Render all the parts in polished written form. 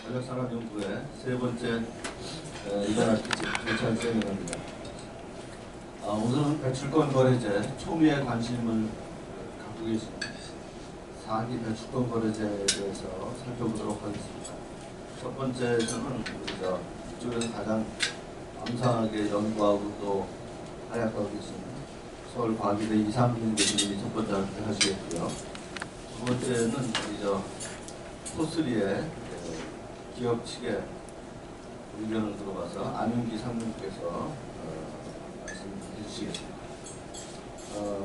전략산업연구회 세 번째 이관학기 조찬 세미나입니다. 오늘은 배출권 거래제 초미의 관심을 갖고 계신 4기 배출권 거래제에 대해서 살펴보도록 하겠습니다. 첫 번째에서는 우리가 이쪽에서 가장 암상하게 연구하고 또 활약하고 계신 서울과기대 이상균 교수님이 첫 번째 하시겠고요. 두 번째는 우리 포스리의 기업 측의 의견을 들어봐서 안윤기 상무께서 말씀해 주시겠습니다.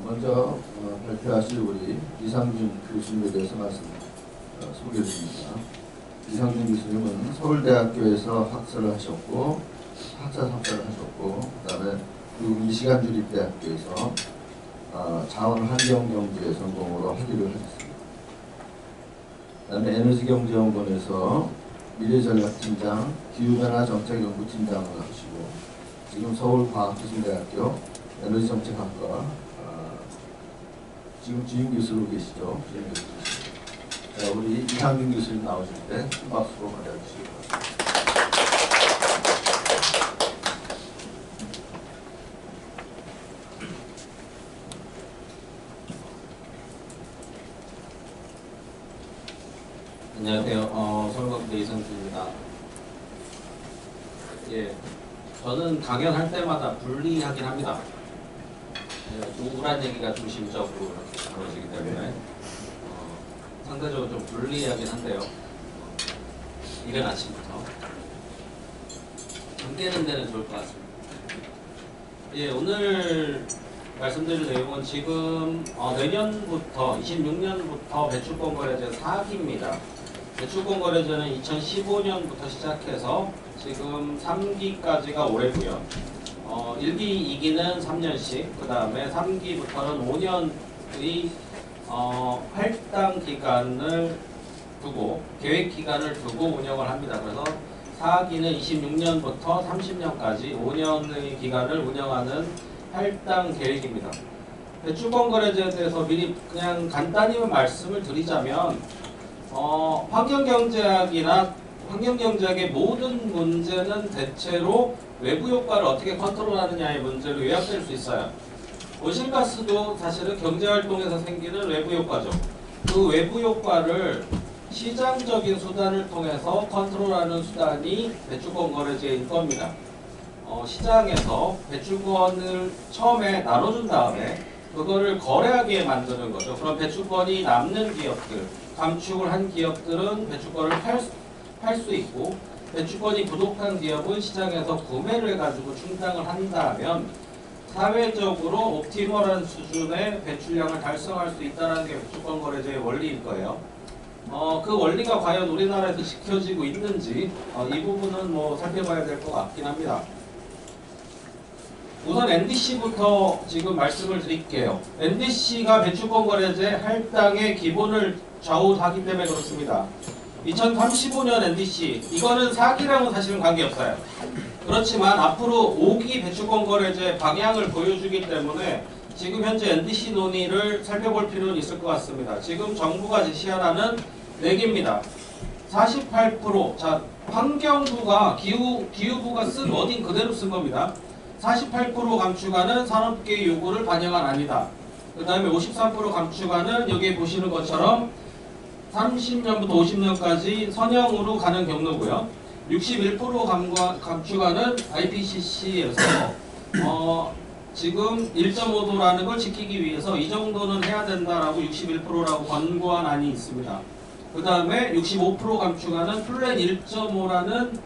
먼저 발표하실 우리 이상균 교수님에 대해서 말씀 소개해 드립니다. 이상균 교수님은 서울대학교에서 학사를 하셨고 학사 3사를 하셨고 그다음에 미시간주립대학교에서 자원환경경제 전공으로 학위를 하셨습니다. 그다음에 에너지경제연구원에서 미래전략팀장, 기후변화정책연구팀장을 하시고 지금 서울과학기술대학교 에너지정책학과 지금 주임교수로 계시죠. 주임교수. 자, 우리 이상균 교수님 나오실 때 큰 박수로 맞아주시기 바랍니다. 안녕하세요. 서울과기대 이상균입니다. 예, 저는 강연할 때마다 불리하긴 합니다. 우울한 얘기가 좀 심적으로 벌어지기 때문에 상대적으로 좀 불리하긴 한데요. 이른 아침부터 잠 깨는 데는 좋을 것 같습니다. 예, 오늘 말씀드릴 내용은 지금 내년부터 26년부터 배출권 거래제 4기입니다. 배출권 거래제는 2015년부터 시작해서 지금 3기까지가 올해고요. 1기, 2기는 3년씩, 그 다음에 3기부터는 5년의 할당 기간을 두고 계획 기간을 두고 운영을 합니다. 그래서 4기는 26년부터 30년까지 5년의 기간을 운영하는 할당 계획입니다. 배출권 거래제에 대해서 미리 그냥 간단히만 말씀을 드리자면 환경경제학의 모든 문제는 대체로 외부 효과를 어떻게 컨트롤하느냐의 문제로 요약될 수 있어요. 온실가스도 사실은 경제활동에서 생기는 외부 효과죠. 그 외부 효과를 시장적인 수단을 통해서 컨트롤하는 수단이 배출권 거래제인 겁니다. 시장에서 배출권을 처음에 나눠준 다음에 그거를 거래하게 만드는 거죠. 그럼 배출권이 남는 기업들, 감축을 한 기업들은 배출권을 팔 수 있고 배출권이 부족한 기업은 시장에서 구매를 해가지고 충당을 한다면 사회적으로 옵티멀한 수준의 배출량을 달성할 수 있다는 게 배출권 거래제의 원리일 거예요. 그 원리가 과연 우리나라에서 지켜지고 있는지 이 부분은 살펴봐야 될 것 같긴 합니다. 우선 NDC부터 지금 말씀을 드릴게요. NDC가 배출권 거래제 할당의 기본을 좌우하기 때문에 그렇습니다. 2035년 NDC, 이거는 4기랑은 사실은 관계없어요. 그렇지만 앞으로 5기 배출권 거래제 방향을 보여주기 때문에 지금 현재 NDC 논의를 살펴볼 필요는 있을 것 같습니다. 지금 정부가 제시하라는 4개입니다. 48%, 자, 환경부가 기후부가 쓴 워딩 그대로 쓴 겁니다. 48% 감축하는 산업계의 요구를 반영한 안이다. 그 다음에 53% 감축하는 여기에 보시는 것처럼 30년부터 50년까지 선형으로 가는 경로고요. 61% 감축하는 IPCC에서 지금 1.5도라는 걸 지키기 위해서 이 정도는 해야 된다라고 61%라고 권고한 안이 있습니다. 그 다음에 65% 감축하는 플랜 1.5라는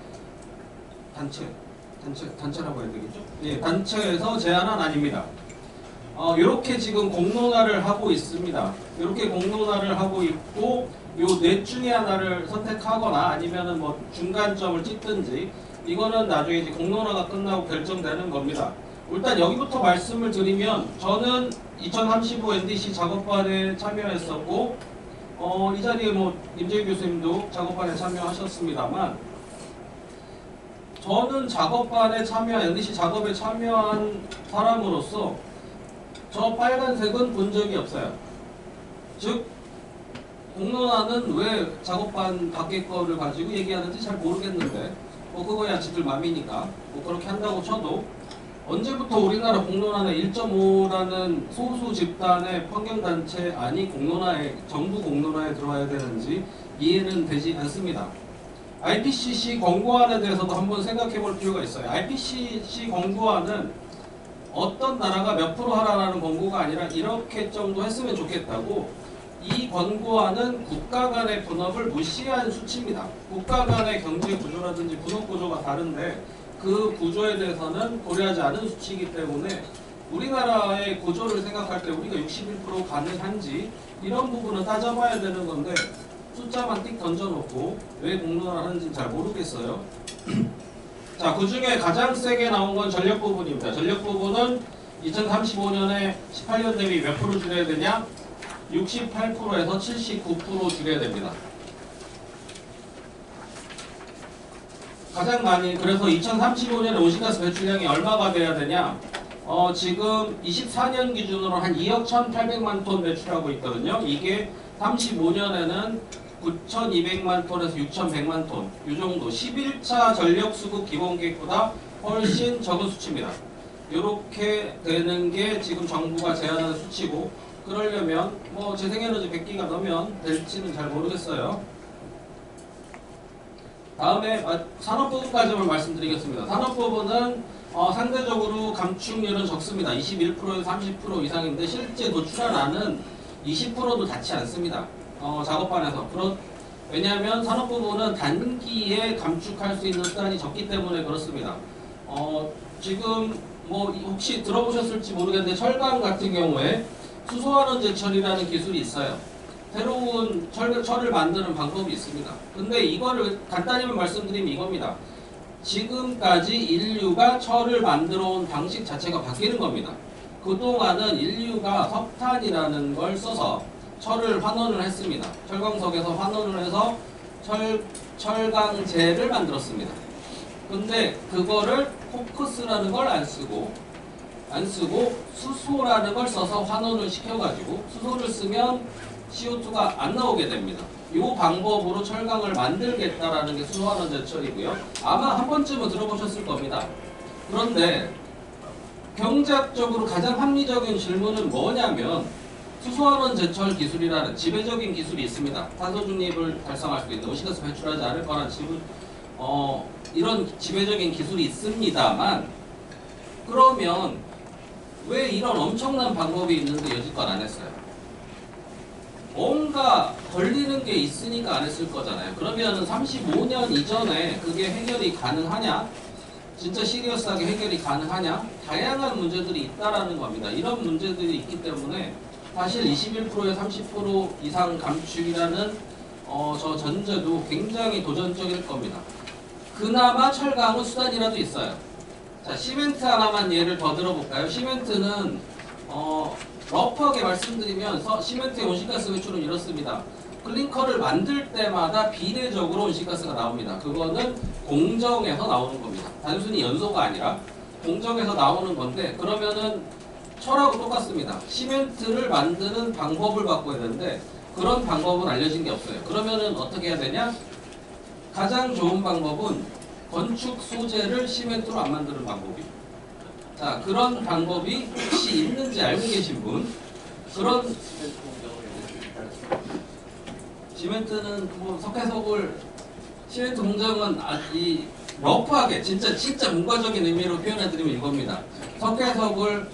단체라고 해야 되겠죠? 예, 단체에서 제안한 안입니다. 이렇게 지금 공론화를 하고 있습니다. 이렇게 공론화를 하고 있고 요 넷 중에 하나를 선택하거나 아니면은 중간점을 찍든지 이거는 나중에 이제 공론화가 끝나고 결정되는 겁니다. 일단 여기부터 말씀을 드리면 저는 2035 NDC 작업반에 참여했었고 이 자리에 임재규 교수님도 작업반에 참여하셨습니다만 저는 작업반에 NDC 작업에 참여한 사람으로서 저 빨간색은 본 적이 없어요. 즉 공론화는 왜 작업반 밖에 거를 가지고 얘기하는지 잘 모르겠는데 뭐 그거야 지들 맘이니까 뭐 그렇게 한다고 쳐도 언제부터 우리나라 공론화는 1.5라는 소수 집단의 환경단체 안이 공론화에 정부 공론화에 들어와야 되는지 이해는 되지 않습니다. IPCC 권고안에 대해서도 한번 생각해 볼 필요가 있어요. IPCC 권고안은 어떤 나라가 몇 프로 하라는 권고가 아니라 이렇게 정도 했으면 좋겠다고, 이 권고안은 국가 간의 분업을 무시한 수치입니다. 국가 간의 경제 구조라든지 분업 구조가 다른데 그 구조에 대해서는 고려하지 않은 수치이기 때문에 우리나라의 구조를 생각할 때 우리가 61% 가능한지 이런 부분은 따져봐야 되는 건데 숫자만 띡 던져놓고 왜 공론화를 하는지 잘 모르겠어요. 자, 그 중에 가장 세게 나온 건 전력 부분입니다. 전력 부분은 2035년에 18년 대비 몇 프로 줄여야 되냐? 68%에서 79% 줄여야 됩니다. 가장 많이, 그래서 2035년에 온실가스 배출량이 얼마가 돼야 되냐? 지금 24년 기준으로 한 2억 1,800만 톤 배출하고 있거든요. 이게 35년에는 9,200만 톤에서 6,100만 톤, 이 정도 11차 전력 수급 기본계획보다 훨씬 적은 수치입니다. 이렇게 되는 게 지금 정부가 제안하는 수치고, 그러려면 뭐 재생에너지 100기가 넘으면 될지는 잘 모르겠어요. 다음에 산업부분까지만 말씀드리겠습니다. 산업부분은 상대적으로 감축률은 적습니다. 21%에서 30% 이상인데 실제 도출한 안은 20%도 닿지 않습니다. 작업반에서. 왜냐하면 산업부분은 단기에 감축할 수 있는 수단이 적기 때문에 그렇습니다. 지금 뭐 혹시 들어보셨을지 모르겠는데 철강 같은 경우에 수소환원 제철이라는 기술이 있어요. 새로운 철을 만드는 방법이 있습니다. 근데 이거를 간단히만 말씀드리면 이겁니다. 지금까지 인류가 철을 만들어 온 방식 자체가 바뀌는 겁니다. 그동안은 인류가 석탄이라는 걸 써서 철을 환원을 했습니다. 철광석에서 환원을 해서 철강제를 만들었습니다. 근데 그거를 코크스라는 걸 안 쓰고 수소라는 걸 써서 환원을 시켜가지고 수소를 쓰면 CO2가 안 나오게 됩니다. 이 방법으로 철강을 만들겠다라는 게 수소환원 제철이고요. 아마 한 번쯤은 들어보셨을 겁니다. 그런데 경제학적으로 가장 합리적인 질문은 뭐냐면, 수소환원 제철 기술이라는 지배적인 기술이 있습니다. 탄소 중립을 달성할 수 있는, 온실가스 배출하지 않을 거란 이런 지배적인 기술이 있습니다만, 그러면 왜 이런 엄청난 방법이 있는데 여지껏 안 했어요? 뭔가 걸리는 게 있으니까 안 했을 거잖아요. 그러면 35년 이전에 그게 해결이 가능하냐? 진짜 시리어스하게 해결이 가능하냐? 다양한 문제들이 있다라는 겁니다. 이런 문제들이 있기 때문에 사실 21%에 30% 이상 감축이라는 저 전제도 굉장히 도전적일 겁니다. 그나마 철강은 수단이라도 있어요. 자, 시멘트 하나만 예를 더 들어볼까요? 시멘트는 러프하게 말씀드리면 시멘트의 온실가스 배출은 이렇습니다. 클링커를 만들 때마다 비례적으로 온실가스가 나옵니다. 그거는 공정에서 나오는 겁니다. 단순히 연소가 아니라 공정에서 나오는 건데, 그러면은 철하고 똑같습니다. 시멘트를 만드는 방법을 바꿔야 되는데 그런 방법은 알려진 게 없어요. 그러면은 어떻게 해야 되냐? 가장 좋은 방법은 건축 소재를 시멘트로 안 만드는 방법이에요. 자, 그런 방법이 혹시 있는지 알고 계신 분? 그런 시멘트는 뭐 시멘트 공정은 이 러프하게 진짜 문과적인 의미로 표현해드리면 이겁니다. 석회석을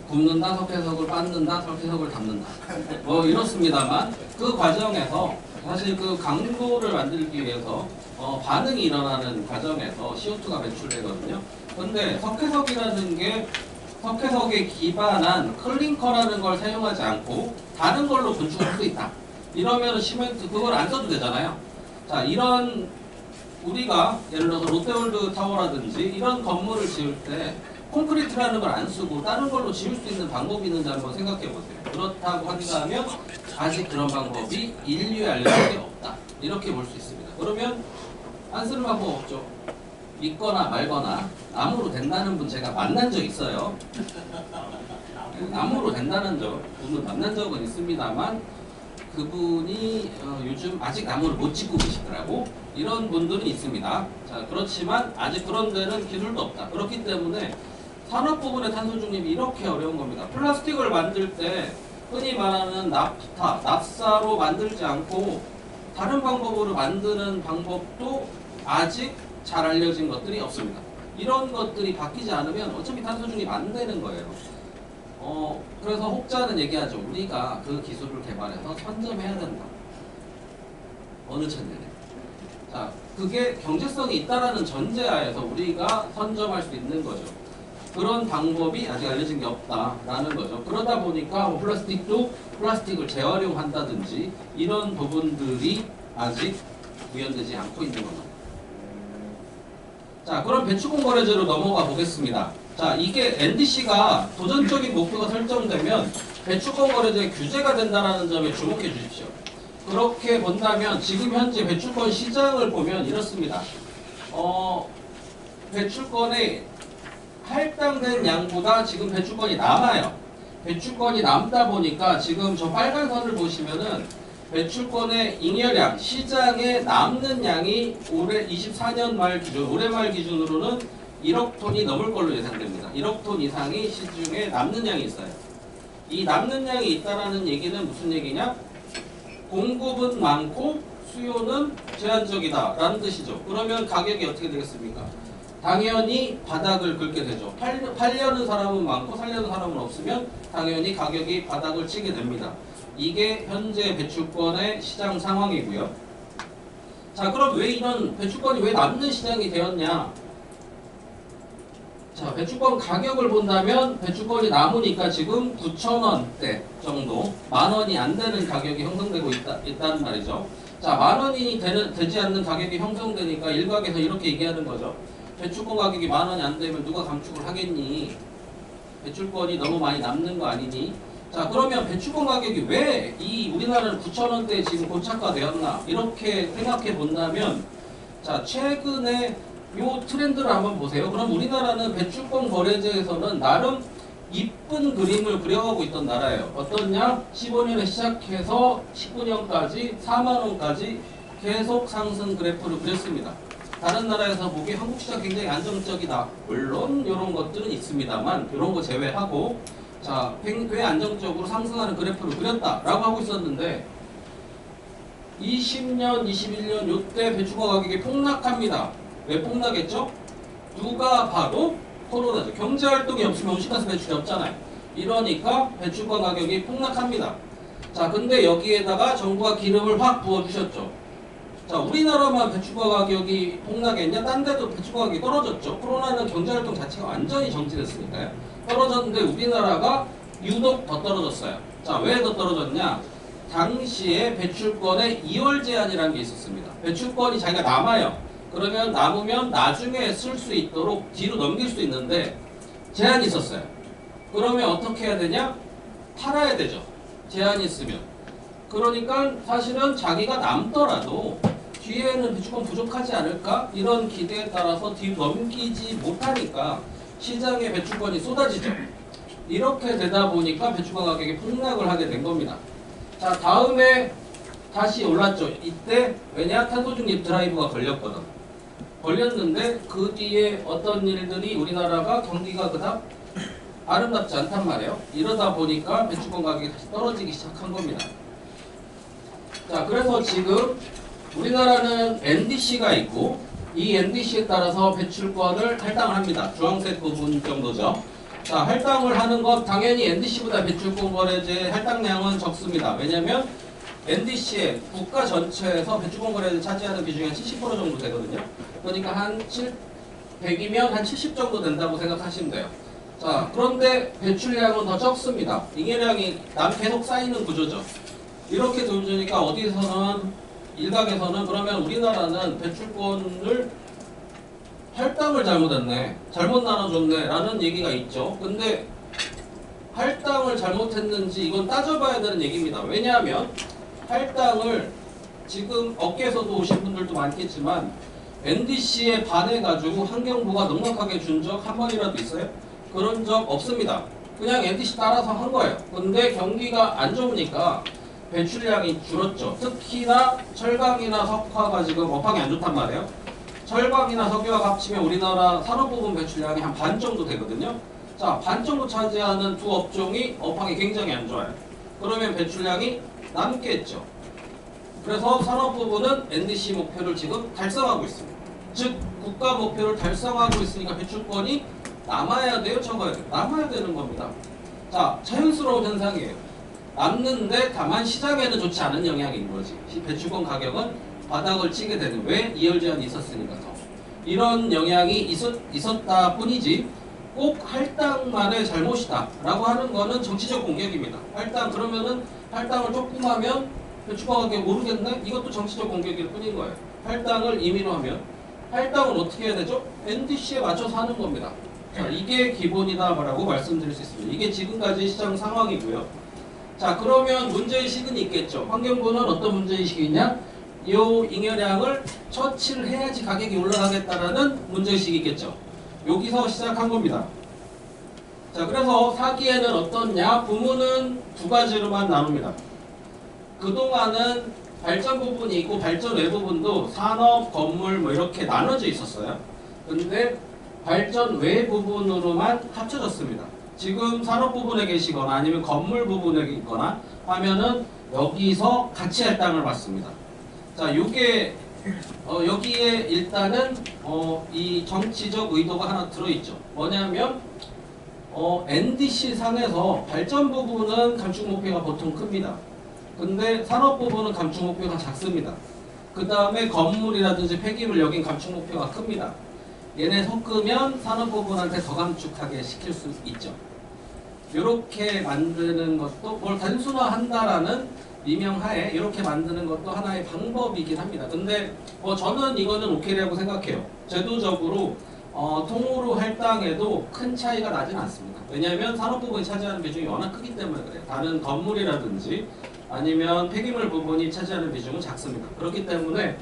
굽는다, 석회석을 빻는다, 석회석을 담는다. 뭐 이렇습니다만, 그 과정에서 사실 그 강도를 만들기 위해서 반응이 일어나는 과정에서 CO2가 배출되거든요. 그런데 석회석이라는 게 석회석에 기반한 클링커라는 걸 사용하지 않고 다른 걸로 건축할 수 있다. 이러면 시멘트 그걸 안 써도 되잖아요. 자, 이런 우리가 예를 들어서 롯데월드 타워라든지 이런 건물을 지을 때 콘크리트라는 걸 안 쓰고 다른 걸로 지을 수 있는 방법이 있는지 한번 생각해 보세요. 그렇다고 한다면 아직 그런 방법이 인류에 알려진 게 없다. 이렇게 볼 수 있습니다. 그러면 안 쓰는 방법 없죠. 믿거나 말거나. 나무로 된다는 분 제가 만난 적 있어요. 나무로 된다는 분은 만난 적은 있습니다만, 그분이 요즘 아직 나무를 못 짓고 계시더라고. 이런 분들은 있습니다. 자, 그렇지만 아직 그런 데는 기술도 없다. 그렇기 때문에 산업 부분의 탄소 중립이 이렇게 어려운 겁니다. 플라스틱을 만들 때 흔히 말하는 납타, 납사로 만들지 않고 다른 방법으로 만드는 방법도 아직 잘 알려진 것들이 없습니다. 이런 것들이 바뀌지 않으면 어차피 탄소 중립 안 되는 거예요. 그래서 혹자는 얘기하죠. 우리가 그 기술을 개발해서 선점해야 된다. 어느 천년에. 자, 그게 경제성이 있다라는 전제하에서 우리가 선점할 수 있는 거죠. 그런 방법이 아직 알려진 게 없다라는 거죠. 그러다 보니까 뭐 플라스틱도 플라스틱을 재활용한다든지 이런 부분들이 아직 구현되지 않고 있는 겁니다. 자, 그럼 배출권 거래제로 넘어가 보겠습니다. 자, 이게 NDC가 도전적인 목표가 설정되면 배출권 거래제 규제가 된다는 점에 주목해 주십시오. 그렇게 본다면 지금 현재 배출권 시장을 보면 이렇습니다. 배출권의 할당된 양보다 지금 배출권이 남아요. 배출권이 남다 보니까 지금 저 빨간 선을 보시면은 배출권의 잉여량, 시장에 남는 양이 올해 24년 말 기준, 올해 말 기준으로는 1억 톤이 넘을 걸로 예상됩니다. 1억 톤 이상이 시중에 남는 양이 있어요. 이 남는 양이 있다라는 얘기는 무슨 얘기냐? 공급은 많고 수요는 제한적이다라는 뜻이죠. 그러면 가격이 어떻게 되겠습니까? 당연히 바닥을 긁게 되죠. 팔려는 사람은 많고 살려는 사람은 없으면 당연히 가격이 바닥을 치게 됩니다. 이게 현재 배출권의 시장 상황이고요. 자, 그럼 왜 이런 배출권이 왜 남는 시장이 되었냐? 자, 배출권 가격을 본다면 배출권이 남으니까 지금 9,000원대 정도, 만원이 안 되는 가격이 형성되고 있다는 말이죠. 자, 만원이 되지 않는 가격이 형성되니까 일각에서 이렇게 얘기하는 거죠. 배출권 가격이 만원이 안 되면 누가 감축을 하겠니? 배출권이 너무 많이 남는 거 아니니? 자, 그러면 배출권 가격이 왜 이 우리나라는 9,000원대에 지금 고착화되었나? 이렇게 생각해 본다면, 자, 최근에 요 트렌드를 한번 보세요. 그럼 우리나라는 배출권 거래제에서는 나름 이쁜 그림을 그려가고 있던 나라예요. 어떻냐? 15년에 시작해서 19년까지 4만원까지 계속 상승 그래프를 그렸습니다. 다른 나라에서 보기에 한국 시장 굉장히 안정적이다. 물론 이런 것들은 있습니다만 이런 거 제외하고, 자, 꽤 안정적으로 상승하는 그래프를 그렸다라고 하고 있었는데 20년, 21년 요때 배출권 가격이 폭락합니다. 왜 폭락했죠? 누가 봐도 코로나죠. 경제활동이 없으면 온실가스 배출이 없잖아요. 이러니까 배출권 가격이 폭락합니다. 자, 근데 여기에다가 정부가 기름을 확 부어주셨죠. 자, 우리나라만 배출권 가격이 폭락했냐? 딴 데도 배출권 가격이 떨어졌죠. 코로나는 경제활동 자체가 완전히 정지됐으니까요. 떨어졌는데 우리나라가 유독 더 떨어졌어요. 자, 왜 더 떨어졌냐? 당시에 배출권에 2월 제한이라는 게 있었습니다. 배출권이 자기가 남아요. 그러면 남으면 나중에 쓸 수 있도록 뒤로 넘길 수 있는데 제한이 있었어요. 그러면 어떻게 해야 되냐? 팔아야 되죠. 제한이 있으면. 그러니까 사실은 자기가 남더라도 뒤에는 배출권 부족하지 않을까? 이런 기대에 따라서 뒤로 넘기지 못하니까 시장에 배출권이 쏟아지죠. 이렇게 되다 보니까 배출권 가격이 폭락을 하게 된 겁니다. 자, 다음에 다시 올랐죠. 이때 왜냐? 탄소중립 드라이브가 걸렸거든. 걸렸는데 그 뒤에 어떤 일들이 우리나라가 경기가 그닥 아름답지 않단 말이에요. 이러다 보니까 배출권 가격이 다시 떨어지기 시작한 겁니다. 자, 그래서 지금 우리나라는 NDC가 있고 이 NDC에 따라서 배출권을 할당을 합니다. 주황색 부분 정도죠. 자, 할당을 하는 것 당연히 NDC보다 배출권 거래제 할당량은 적습니다. 왜냐하면 NDC의 국가 전체에서 배출권 거래를 차지하는 비중이 한 70% 정도 되거든요. 그러니까 한 100이면 한 70 정도 된다고 생각하시면 돼요. 자, 그런데 배출량은 더 적습니다. 잉여량이 계속 쌓이는 구조죠. 이렇게 돌주니까 어디서는 일각에서는 그러면 우리나라는 배출권을 할당을 잘못했네, 잘못 나눠줬네 라는 얘기가 있죠. 근데 할당을 잘못했는지 이건 따져봐야 되는 얘기입니다. 왜냐하면 할당을 지금 업계에서도 오신 분들도 많겠지만 NDC에 반해가지고 환경부가 넉넉하게 준 적 한 번이라도 있어요? 그런 적 없습니다. 그냥 NDC 따라서 한 거예요. 근데 경기가 안 좋으니까 배출량이 줄었죠. 특히나 철강이나 석화가 지금 업황이 안 좋단 말이에요. 철강이나 석유와 합치면 우리나라 산업부분 배출량이 한 반 정도 되거든요. 자, 반 정도 차지하는 두 업종이 업황이 굉장히 안 좋아요. 그러면 배출량이 남겠죠. 그래서 산업부분은 NDC 목표를 지금 달성하고 있습니다. 즉 국가 목표를 달성하고 있으니까 배출권이 남아야 돼요, 적어야 돼요? 남아야 되는 겁니다. 자, 자연스러운 현상이에요. 남는데 다만 시장에는 좋지 않은 영향인 거지. 배출권 가격은 바닥을 치게 되는, 왜? 2열 제한이 있었으니까 더. 이런 영향이 있었다 뿐이지 꼭 할당만의 잘못이다 라고 하는 거는 정치적 공격입니다. 할당 그러면은 할당을 조금 하면 배출권 가격이 오르겠네? 이것도 정치적 공격일 뿐인 거예요. 할당을 임의로 하면 할당은 어떻게 해야 되죠? NDC에 맞춰서 하는 겁니다. 자, 이게 기본이다라고 말씀드릴 수 있습니다. 이게 지금까지 시장 상황이고요. 자, 그러면 문제의식은 있겠죠. 환경부는 어떤 문제의식이 있냐? 이 잉여량을 처치를 해야지 가격이 올라가겠다라는 문제의식이 있겠죠. 여기서 시작한 겁니다. 자, 그래서 사기에는 어떻냐? 부문은 두 가지로만 나눕니다. 그동안은 발전 부분이 있고 발전 외 부분도 산업, 건물 뭐 이렇게 나눠져 있었어요. 근데 발전 외 부분으로만 합쳐졌습니다. 지금 산업 부분에 계시거나 아니면 건물 부분에 있거나 하면은 여기서 같이 할당을 받습니다. 자, 요게 여기에 일단은 이 정치적 의도가 하나 들어있죠. 뭐냐면 NDC 상에서 발전 부분은 감축 목표가 보통 큽니다. 근데 산업 부분은 감축 목표가 작습니다. 그 다음에 건물이라든지 폐기물 여긴 감축 목표가 큽니다. 얘네 섞으면 산업 부분한테 더 감축하게 시킬 수 있죠. 이렇게 만드는 것도 뭘 단순화한다라는 미명하에 이렇게 만드는 것도 하나의 방법이긴 합니다. 근데 저는 이거는 오케이라고 생각해요. 제도적으로 통으로 할당해도 큰 차이가 나진 않습니다. 왜냐하면 산업 부분이 차지하는 비중이 워낙 크기 때문에 그래요. 다른 건물이라든지 아니면 폐기물 부분이 차지하는 비중은 작습니다. 그렇기 때문에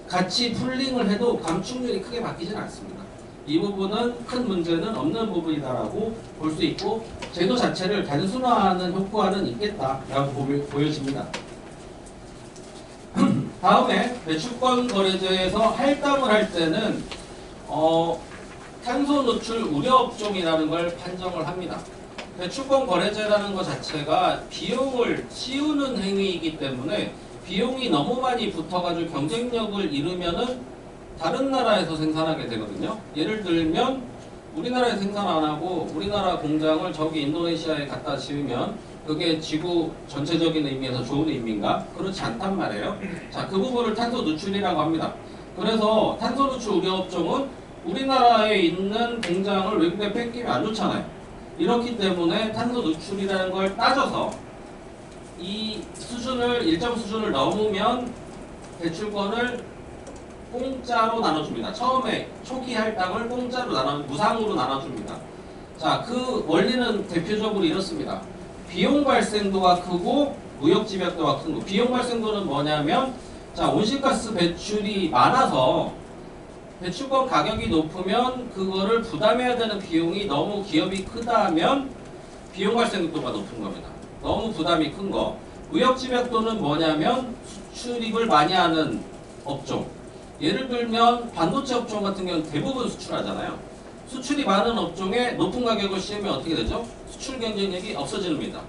같이 풀링을 해도 감축률이 크게 바뀌진 않습니다. 이 부분은 큰 문제는 없는 부분이다라고 볼 수 있고 제도 자체를 단순화하는 효과는 있겠다라고 보여집니다. 다음에 배출권 거래제에서 할당을 할 때는 탄소 노출 우려 업종이라는 걸 판정을 합니다. 배출권 거래제라는 것 자체가 비용을 씌우는 행위이기 때문에 비용이 너무 많이 붙어가지고 경쟁력을 잃으면은 다른 나라에서 생산하게 되거든요. 예를 들면 우리나라에 생산 안 하고 우리나라 공장을 저기 인도네시아에 갖다 지으면 그게 지구 전체적인 의미에서 좋은 의미인가? 그렇지 않단 말이에요. 자, 그 부분을 탄소 누출이라고 합니다. 그래서 탄소 누출 우려 업종은 우리나라에 있는 공장을 외국에 뺏기면 안 좋잖아요. 이렇기 때문에 탄소 누출이라는 걸 따져서 이 수준을 일정 수준을 넘으면 배출권을 공짜로 나눠줍니다. 처음에 초기 할당을 공짜로 무상으로 나눠줍니다. 자, 그 원리는 대표적으로 이렇습니다. 비용 발생도가 크고 무역 집약도가 큰 거. 비용 발생도는 뭐냐면 자, 온실가스 배출이 많아서 배출권 가격이 높으면 그거를 부담해야 되는 비용이 너무 기업이 크다면 비용 발생도가 높은 겁니다. 너무 부담이 큰 거. 무역 집약도는 뭐냐면 수출입을 많이 하는 업종. 예를 들면 반도체 업종 같은 경우는 대부분 수출하잖아요. 수출이 많은 업종에 높은 가격을 씌우면 어떻게 되죠? 수출 경쟁력이 없어집니다.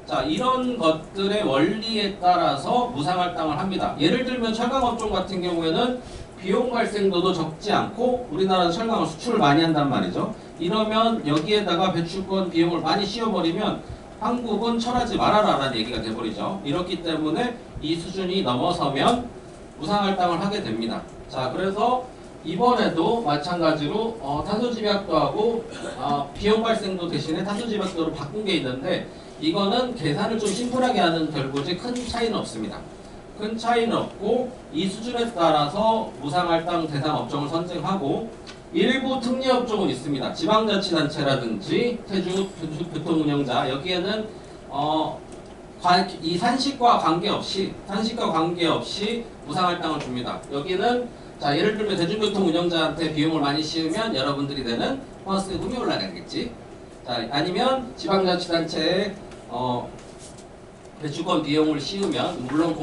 자, 이런 것들의 원리에 따라서 무상할당을 합니다. 예를 들면 철강 업종 같은 경우에는 비용 발생도도 적지 않고 우리나라는 철강을 수출을 많이 한단 말이죠. 이러면 여기에다가 배출권 비용을 많이 씌워버리면 한국은 철하지 말아라 라는 얘기가 돼버리죠. 이렇기 때문에 이 수준이 넘어서면 무상할당을 하게 됩니다. 자, 그래서 이번에도 마찬가지로 탄소집약도 하고 비용 발생도 대신에 탄소집약도로 바꾼 게 있는데 이거는 계산을 좀 심플하게 하는 결과지 큰 차이는 없습니다. 큰 차이는 없고 이 수준에 따라서 무상할당 대상 업종을 선정하고 일부 특례업종은 있습니다. 지방자치단체라든지 대중교통운영자 여기에는 이 산식과 관계없이 무상할당을 줍니다. 여기는 자, 예를 들면 대중교통 운영자한테 비용을 많이 씌우면 여러분들이 내는 버스세금이 올라가겠지. 자, 아니면 지방자치단체에 배출권 비용을 씌우면 물론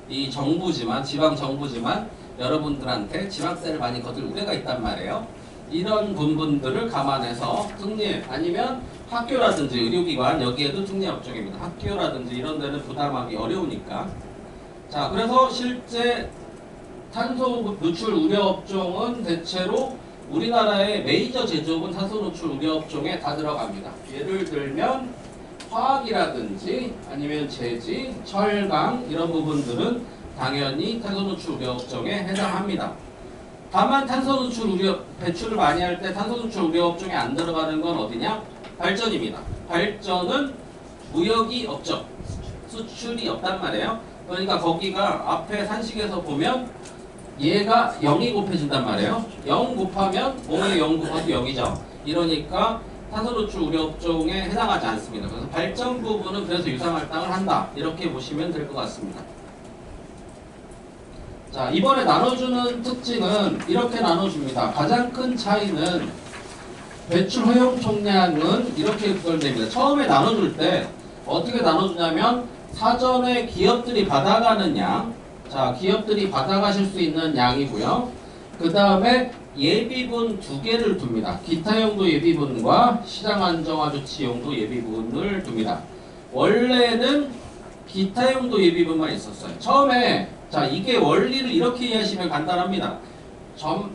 이 정부지만 지방 정부지만 여러분들한테 지방세를 많이 거둘 우려가 있단 말이에요. 이런 부분들을 감안해서 특례 아니면 학교라든지 의료기관 여기에도 특례 업종입니다. 학교라든지 이런 데는 부담하기 어려우니까. 자, 그래서 실제 탄소 누출 우려 업종은 대체로 우리나라의 메이저 제조업은 탄소 누출 우려 업종에 다 들어갑니다. 예를 들면 화학이라든지 아니면 제지, 철강 이런 부분들은 당연히 탄소 누출 우려 업종에 해당합니다. 다만 탄소 누출 우려 배출을 많이 할 때 탄소 누출 우려 업종에 안 들어가는 건 어디냐? 발전입니다. 발전은 무역이 없죠. 수출이 없단 말이에요. 그러니까 거기가 앞에 산식에서 보면 얘가 0이 곱해진단 말이에요. 0 곱하면 뭐에 0 곱하기 0이죠. 이러니까 탄소 노출 우려 업종에 해당하지 않습니다. 그래서 발전 부분은 그래서 유상할당을 한다. 이렇게 보시면 될 것 같습니다. 자, 이번에 나눠주는 특징은 이렇게 나눠줍니다. 가장 큰 차이는 배출 허용 총량은 이렇게 구별됩니다. 처음에 나눠줄 때 어떻게 나눠주냐면 사전에 기업들이 받아가는 양, 자, 기업들이 받아가실 수 있는 양이고요. 그 다음에 예비분 두 개를 둡니다. 기타용도 예비분과 시장 안정화 조치용도 예비분을 둡니다. 원래는 기타용도 예비분만 있었어요. 처음에 자, 이게 원리를 이렇게 이해하시면 간단합니다.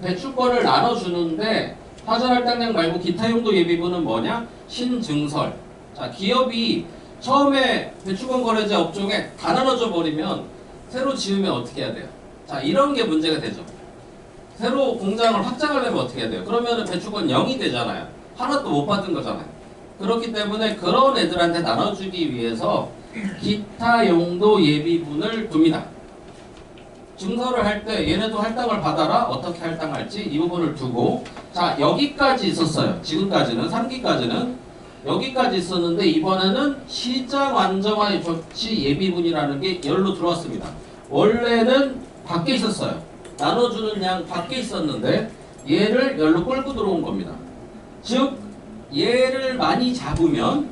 배출권을 나눠주는데 사전할당량 말고 기타용도 예비분은 뭐냐? 신증설. 자, 기업이 처음에 배출권 거래제 업종에 다 나눠져 버리면 새로 지으면 어떻게 해야 돼요? 자, 이런 게 문제가 되죠. 새로 공장을 확장하려면 어떻게 해야 돼요? 그러면 배출권 0이 되잖아요. 하나도 못 받은 거잖아요. 그렇기 때문에 그런 애들한테 나눠주기 위해서 기타 용도 예비분을 둡니다. 증설을 할 때 얘네도 할당을 받아라. 어떻게 할당할지 이 부분을 두고, 자, 여기까지 있었어요. 지금까지는 3기까지는 여기까지 있었는데 이번에는 시장 안정화 조치 예비분이라는 게 열로 들어왔습니다. 원래는 밖에 있었어요. 나눠주는 양 밖에 있었는데 얘를 열로 끌고 들어온 겁니다. 즉 얘를 많이 잡으면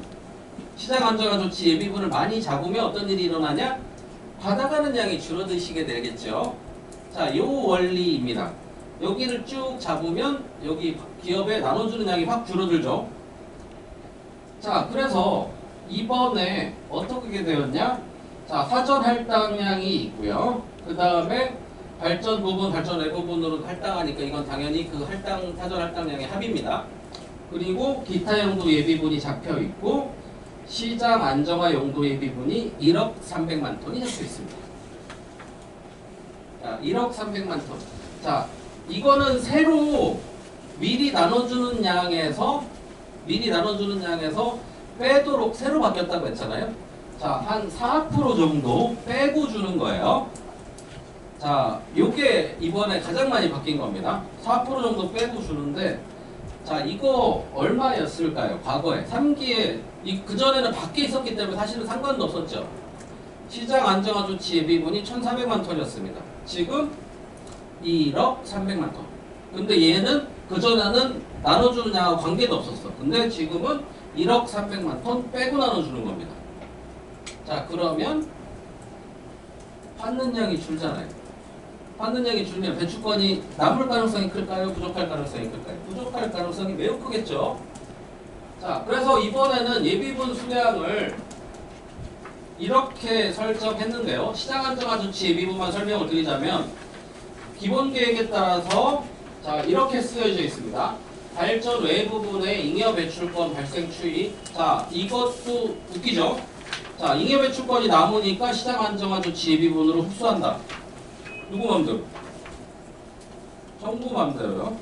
시장 안정화 조치 예비분을 많이 잡으면 어떤 일이 일어나냐? 받아가는 양이 줄어드시게 되겠죠. 자, 요 원리입니다. 여기를 쭉 잡으면 여기 기업에 나눠주는 양이 확 줄어들죠. 자, 그래서 이번에 어떻게 되었냐? 자, 사전 할당량이 있고요. 그 다음에 발전 부분, 발전 외 부분으로 할당하니까 이건 당연히 그 사전 할당량의 합입니다. 그리고 기타 용도 예비분이 잡혀 있고 시장 안정화 용도 예비분이 1억 300만 톤이 잡혀 있습니다. 자, 1억 300만 톤. 자, 이거는 새로 미리 나눠주는 양에서 빼도록 새로 바뀌었다고 했잖아요. 자, 한 4% 정도 빼고 주는 거예요. 자, 요게 이번에 가장 많이 바뀐 겁니다. 4% 정도 빼고 주는데, 자, 이거 얼마였을까요? 과거에 3기에 그전에는 밖에 있었기 때문에 사실은 상관도 없었죠. 시장 안정화 조치 예비분이 1,400만 톤이었습니다. 지금 1억 300만 톤. 근데 얘는 그전에는 나눠주는 양하고 관계도 없었어. 근데 지금은 1억 300만 톤 빼고 나눠주는 겁니다. 자, 그러면 받는 양이 줄잖아요. 받는 양이 줄면 배출권이 남을 가능성이 클까요? 부족할 가능성이 클까요? 부족할 가능성이 매우 크겠죠. 자, 그래서 이번에는 예비분 수량을 이렇게 설정했는데요. 시장 안정화 조치 예비분만 설명을 드리자면 기본 계획에 따라서 자, 이렇게 쓰여져 있습니다. 발전 외 부분에 잉여 배출권 발생 추이. 자, 이것도 웃기죠? 자, 잉여 배출권이 남으니까 시장 안정화 조치 예비분으로 흡수한다. 누구 맘대로? 정부 맘대로요.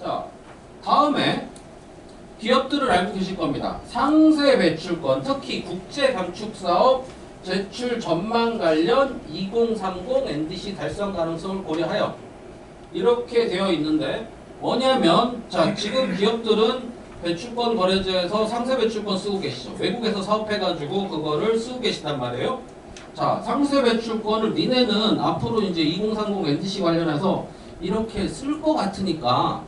자, 다음에 기업들을 알고 계실 겁니다. 상세 배출권, 특히 국제 감축 사업 제출 전망 관련 2030 NDC 달성 가능성을 고려하여 이렇게 되어 있는데 뭐냐면, 자, 지금 기업들은 배출권 거래제에서 상세 배출권 쓰고 계시죠. 외국에서 사업해가지고 그거를 쓰고 계시단 말이에요. 자, 상세 배출권을 니네는 앞으로 이제 2030 NDC 관련해서 이렇게 쓸 것 같으니까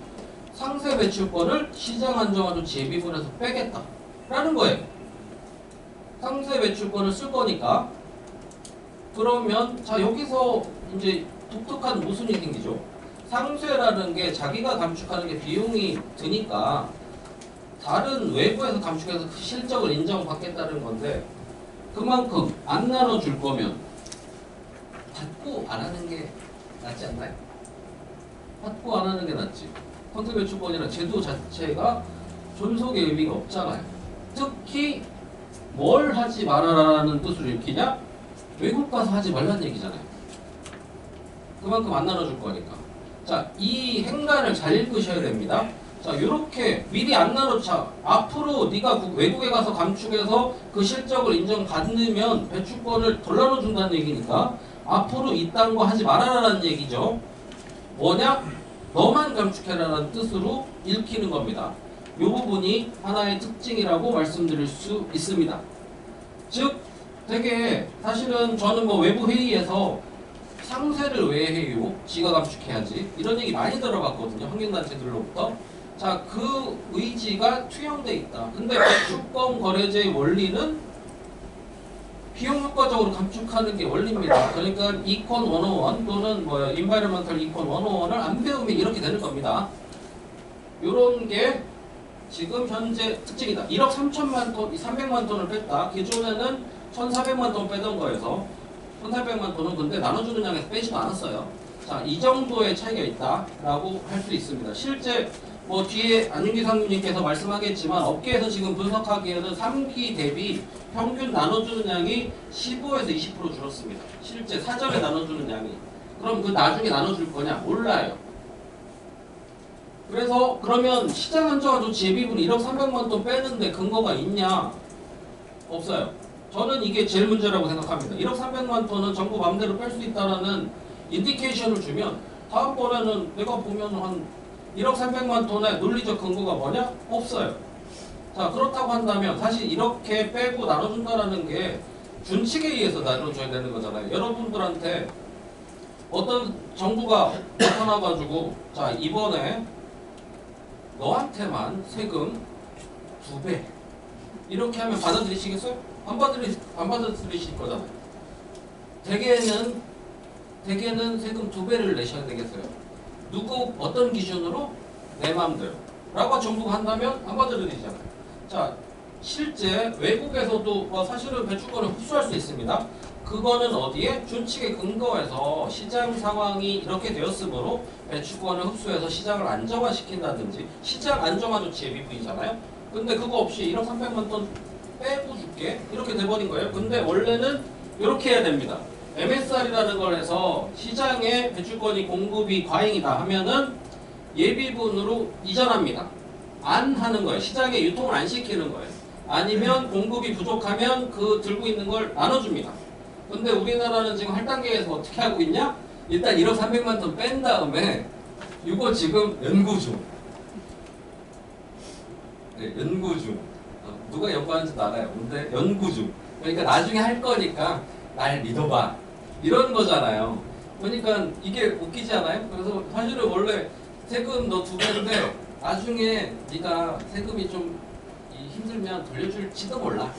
상세 배출권을 시장 안정화 조치 예비분에서 빼겠다 라는 거예요. 상세 배출권을 쓸 거니까 그러면 자 여기서 이제 독특한 모순이 생기죠. 상쇄라는 게 자기가 감축하는 게 비용이 드니까 다른 외부에서 감축해서 그 실적을 인정받겠다는 건데 그만큼 안 나눠줄 거면 받고 안 하는 게 낫지 않나요? 받고 안 하는 게 낫지. 상세 배출권이라는 제도 자체가 존속의 의미가 없잖아요. 특히 뭘 하지 말아라는 뜻으로 읽히냐? 외국 가서 하지 말라는 얘기잖아요. 그만큼 안 나눠줄 거니까. 자, 이 행간을 잘 읽으셔야 됩니다. 자, 이렇게 미리 안 나눠자. 앞으로 네가 외국에 가서 감축해서 그 실적을 인정받으면 배출권을 덜 나눠준다는 얘기니까 앞으로 이딴 거 하지 말아라라는 얘기죠. 뭐냐? 너만 감축해라라는 뜻으로 읽히는 겁니다. 이 부분이 하나의 특징이라고 말씀드릴 수 있습니다. 즉, 되게 사실은 저는 뭐 외부 회의에서 상세를 왜 해요? 지가 감축해야지. 이런 얘기 많이 들어봤거든요. 환경단체들로부터. 자, 그 의지가 투영돼 있다. 근데 배출권 거래제의 원리는 비용 효과적으로 감축하는 게 원리입니다. 그러니까 이콘 101 또는 뭐 인바이러먼털 이콘 101을 안 배우면 이렇게 되는 겁니다. 요런 게 지금 현재 특징이다. 1억 3천만 톤, 300만 톤을 뺐다. 기존에는 1,400만 톤 빼던 거에서 1,400만 톤은 근데 나눠주는 양에서 빼지도 않았어요. 자, 이 정도의 차이가 있다라고 할 수 있습니다. 실제 뭐 뒤에 안윤기 상무님께서 말씀하겠지만 업계에서 지금 분석하기에는 3기 대비 평균 나눠주는 양이 15에서 20% 줄었습니다. 실제 사전에 나눠주는 양이. 그럼 그 나중에 나눠줄 거냐? 몰라요. 그래서 그러면 시장 안정화 조치 예비분 1억 300만 톤 빼는데 근거가 있냐? 없어요. 저는 이게 제일 문제라고 생각합니다. 1억 300만 톤은 정부 마음대로 뺄 수 있다는 인디케이션을 주면 다음번에는 내가 보면 한 1억 300만 톤의 논리적 근거가 뭐냐? 없어요. 자, 그렇다고 한다면 사실 이렇게 빼고 나눠준다는 게 준칙에 의해서 나눠줘야 되는 거잖아요. 여러분들한테 어떤 정부가 나타나가지고 자, 이번에 너한테만 세금 2배 이렇게 하면 받아들이시겠어요? 안 받아들이실 거잖아요. 대개는 세금 2배를 내셔야 되겠어요. 누구 어떤 기준으로? 내 마음대로 라고 정부가 한다면 안 받아들이잖아요. 자, 실제 외국에서도 뭐 사실은 배출권을 흡수할 수 있습니다. 그거는 어디에? 준칙에 근거해서 시장 상황이 이렇게 되었으므로 배출권을 흡수해서 시장을 안정화시킨다든지 시장 안정화 조치의 미분이잖아요. 근데 그거 없이 1억 300만 톤 빼고 줄게 이렇게 돼버린 거예요. 근데 원래는 이렇게 해야 됩니다. MSR이라는 걸 해서 시장에 배출권이 공급이 과잉이다 하면은 예비분으로 이전합니다. 안 하는 거예요. 시장에 유통을 안 시키는 거예요. 아니면 공급이 부족하면 그 들고 있는 걸 나눠줍니다. 근데 우리나라는 지금 할 단계에서 어떻게 하고 있냐? 일단 1억 300만 톤 뺀 다음에 이거 지금 연구 중. 네, 연구 중. 누가 연구하는지 알아요. 근데 연구 중. 그러니까 나중에 할 거니까 날 믿어봐. 이런 거잖아요. 그러니까 이게 웃기지 않아요? 그래서 사실은 원래 세금 너 2배인데 나중에 네가 세금이 좀 힘들면 돌려줄지도 몰라.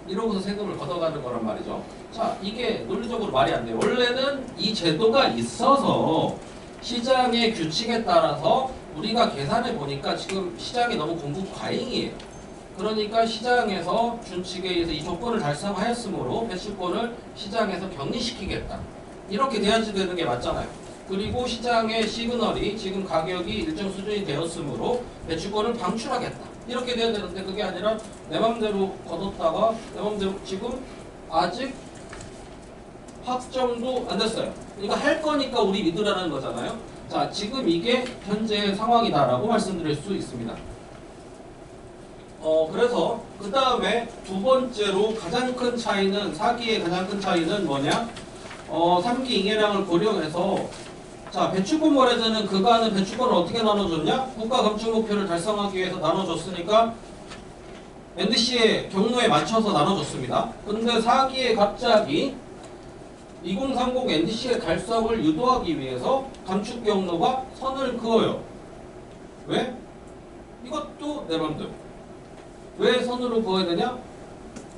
이러고서 세금을 걷어가는 거란 말이죠. 자, 이게 논리적으로 말이 안 돼요. 원래는 이 제도가 있어서 시장의 규칙에 따라서 우리가 계산해 보니까 지금 시장이 너무 공급 과잉이에요. 그러니까 시장에서 준칙에 의해서 이 조건을 달성하였으므로 배출권을 시장에서 격리시키겠다. 이렇게 돼야지 되는 게 맞잖아요. 그리고 시장의 시그널이 지금 가격이 일정 수준이 되었으므로 배출권을 방출하겠다. 이렇게 돼야 되는데 그게 아니라 내 맘대로 걷었다가 내 맘대로 지금 아직 확정도 안 됐어요. 그러니까 할 거니까 우리 믿으라는 거잖아요. 자, 지금 이게 현재 상황이다라고 말씀드릴 수 있습니다. 그래서 그 다음에 두 번째로 가장 큰 차이는 사기의 가장 큰 차이는 뭐냐? 3기 ing해량을 고려해서 자, 배출권 거래제는 그간의 배출권을 어떻게 나눠줬냐? 국가 감축 목표를 달성하기 위해서 나눠줬으니까 NDC의 경로에 맞춰서 나눠줬습니다. 근데 4기에 갑자기 2030 NDC의 달성을 유도하기 위해서 감축 경로가 선을 그어요. 왜? 이것도 내 맘대로. 왜 선으로 그어야 되냐?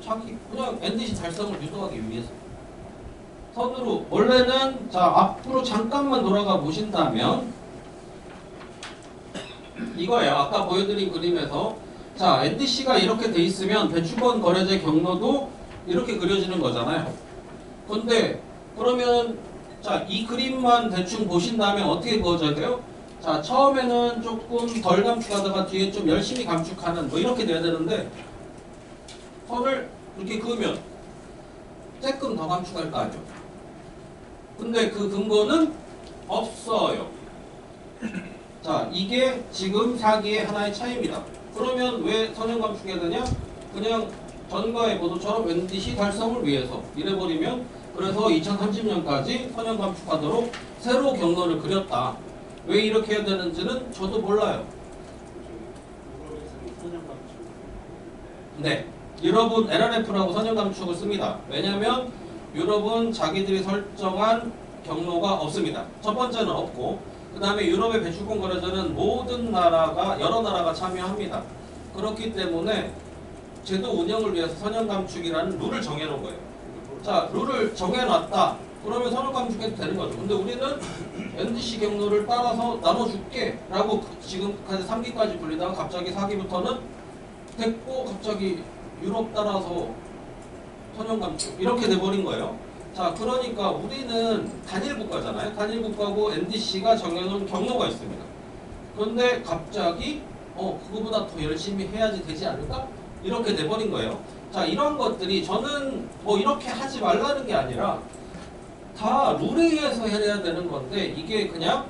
자기 그냥 NDC 달성을 유도하기 위해서. 선으로 원래는 자 앞으로 잠깐만 돌아가 보신다면 이거예요. 아까 보여드린 그림에서 자 NDC가 이렇게 돼 있으면 배추권 거래제 경로도 이렇게 그려지는 거잖아요. 근데 그러면 자 이 그림만 대충 보신 다음에 어떻게 그어져야 돼요? 자 처음에는 조금 덜 감축하다가 뒤에 좀 열심히 감축하는 뭐 이렇게 돼야 되는데 선을 이렇게 그으면 조금 더 감축할 거 아니에요. 근데 그 근거는 없어요. 자 이게 지금 사기의 하나의 차이입니다. 그러면 왜 선형 감축해야 되냐? 그냥 전과의 보도처럼 NDC 달성을 위해서 이래버리면 그래서 2030년까지 선형 감축하도록 새로 경로를 그렸다. 왜 이렇게 해야 되는지는 저도 몰라요. 네, 유럽은 LRF라고 선형 감축을 씁니다. 왜냐하면 유럽은 자기들이 설정한 경로가 없습니다. 첫 번째는 없고 그 다음에 유럽의 배출권 거래제는 모든 나라가 여러 나라가 참여합니다. 그렇기 때문에 제도 운영을 위해서 선형 감축이라는 룰을 정해놓은 거예요. 자, 룰을 정해놨다. 그러면 선형 감축해도 되는 거죠. 근데 우리는 NDC 경로를 따라서 나눠줄게 라고 지금까지 3기까지 불리다가 갑자기 4기부터는 됐고 갑자기 유럽 따라서 선형 감축 이렇게 돼버린 거예요. 자, 그러니까 우리는 단일 국가잖아요. 단일 국가고 NDC가 정해놓은 경로가 있습니다. 그런데 갑자기 그거보다 더 열심히 해야지 되지 않을까? 이렇게 돼버린 거예요. 자, 이런 것들이 저는 뭐 이렇게 하지 말라는 게 아니라 다 룰에 의해서 해야 되는 건데 이게 그냥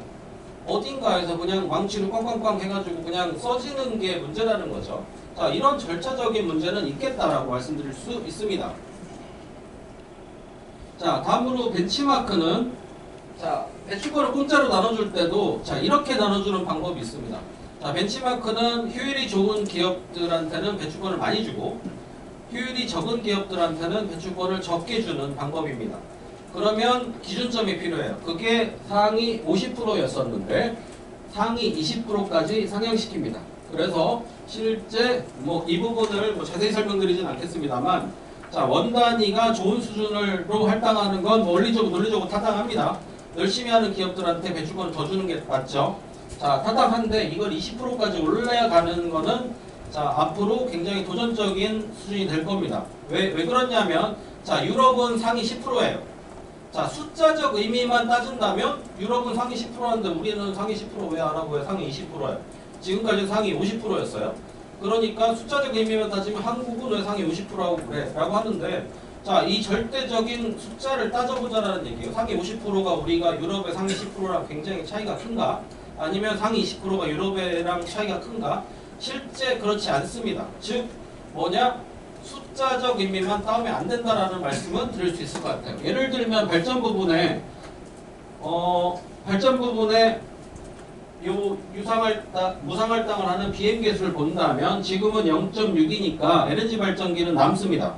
어딘가에서 그냥 망치를 꽝꽝꽝 해가지고 그냥 써지는 게 문제라는 거죠. 자, 이런 절차적인 문제는 있겠다라고 말씀드릴 수 있습니다. 자, 다음으로 벤치마크는 자, 배출권을 공짜로 나눠줄 때도 자, 이렇게 나눠주는 방법이 있습니다. 자, 벤치마크는 효율이 좋은 기업들한테는 배출권을 많이 주고 효율이 적은 기업들한테는 배출권을 적게 주는 방법입니다. 그러면 기준점이 필요해요. 그게 상위 50%였었는데 상위 20%까지 상향시킵니다. 그래서 실제 뭐 이 부분을 뭐 자세히 설명드리진 않겠습니다만 자, 원단위가 좋은 수준으로 할당하는 건 원리적으로 논리적으로 타당합니다. 열심히 하는 기업들한테 배출권을 더 주는 게 맞죠. 자, 타당한데 이걸 20%까지 올려야 가는 거는 자, 앞으로 굉장히 도전적인 수준이 될 겁니다. 왜 그러냐면 자, 유럽은 상위 10%예요. 자, 숫자적 의미만 따진다면 유럽은 상위 10%인데 우리는 상위 10% 왜 안 하고 왜 상위 20%예요? 지금까지 상위 50%였어요. 그러니까 숫자적 의미만 따지면 한국은 왜 상위 50%하고 그래? 라고 하는데 자, 이 절대적인 숫자를 따져보자라는 얘기예요. 상위 50%가 우리가 유럽의 상위 10%랑 굉장히 차이가 큰가? 아니면 상위 20%가 유럽이랑 차이가 큰가? 실제 그렇지 않습니다. 즉 뭐냐? 숫자적 의미만 따오면 안 된다라는 말씀은 드릴 수 있을 것 같아요. 예를 들면 발전 부분에 요 무상할당을 하는 비행기수를 본다면 지금은 0.6이니까 LNG 발전기는 남습니다.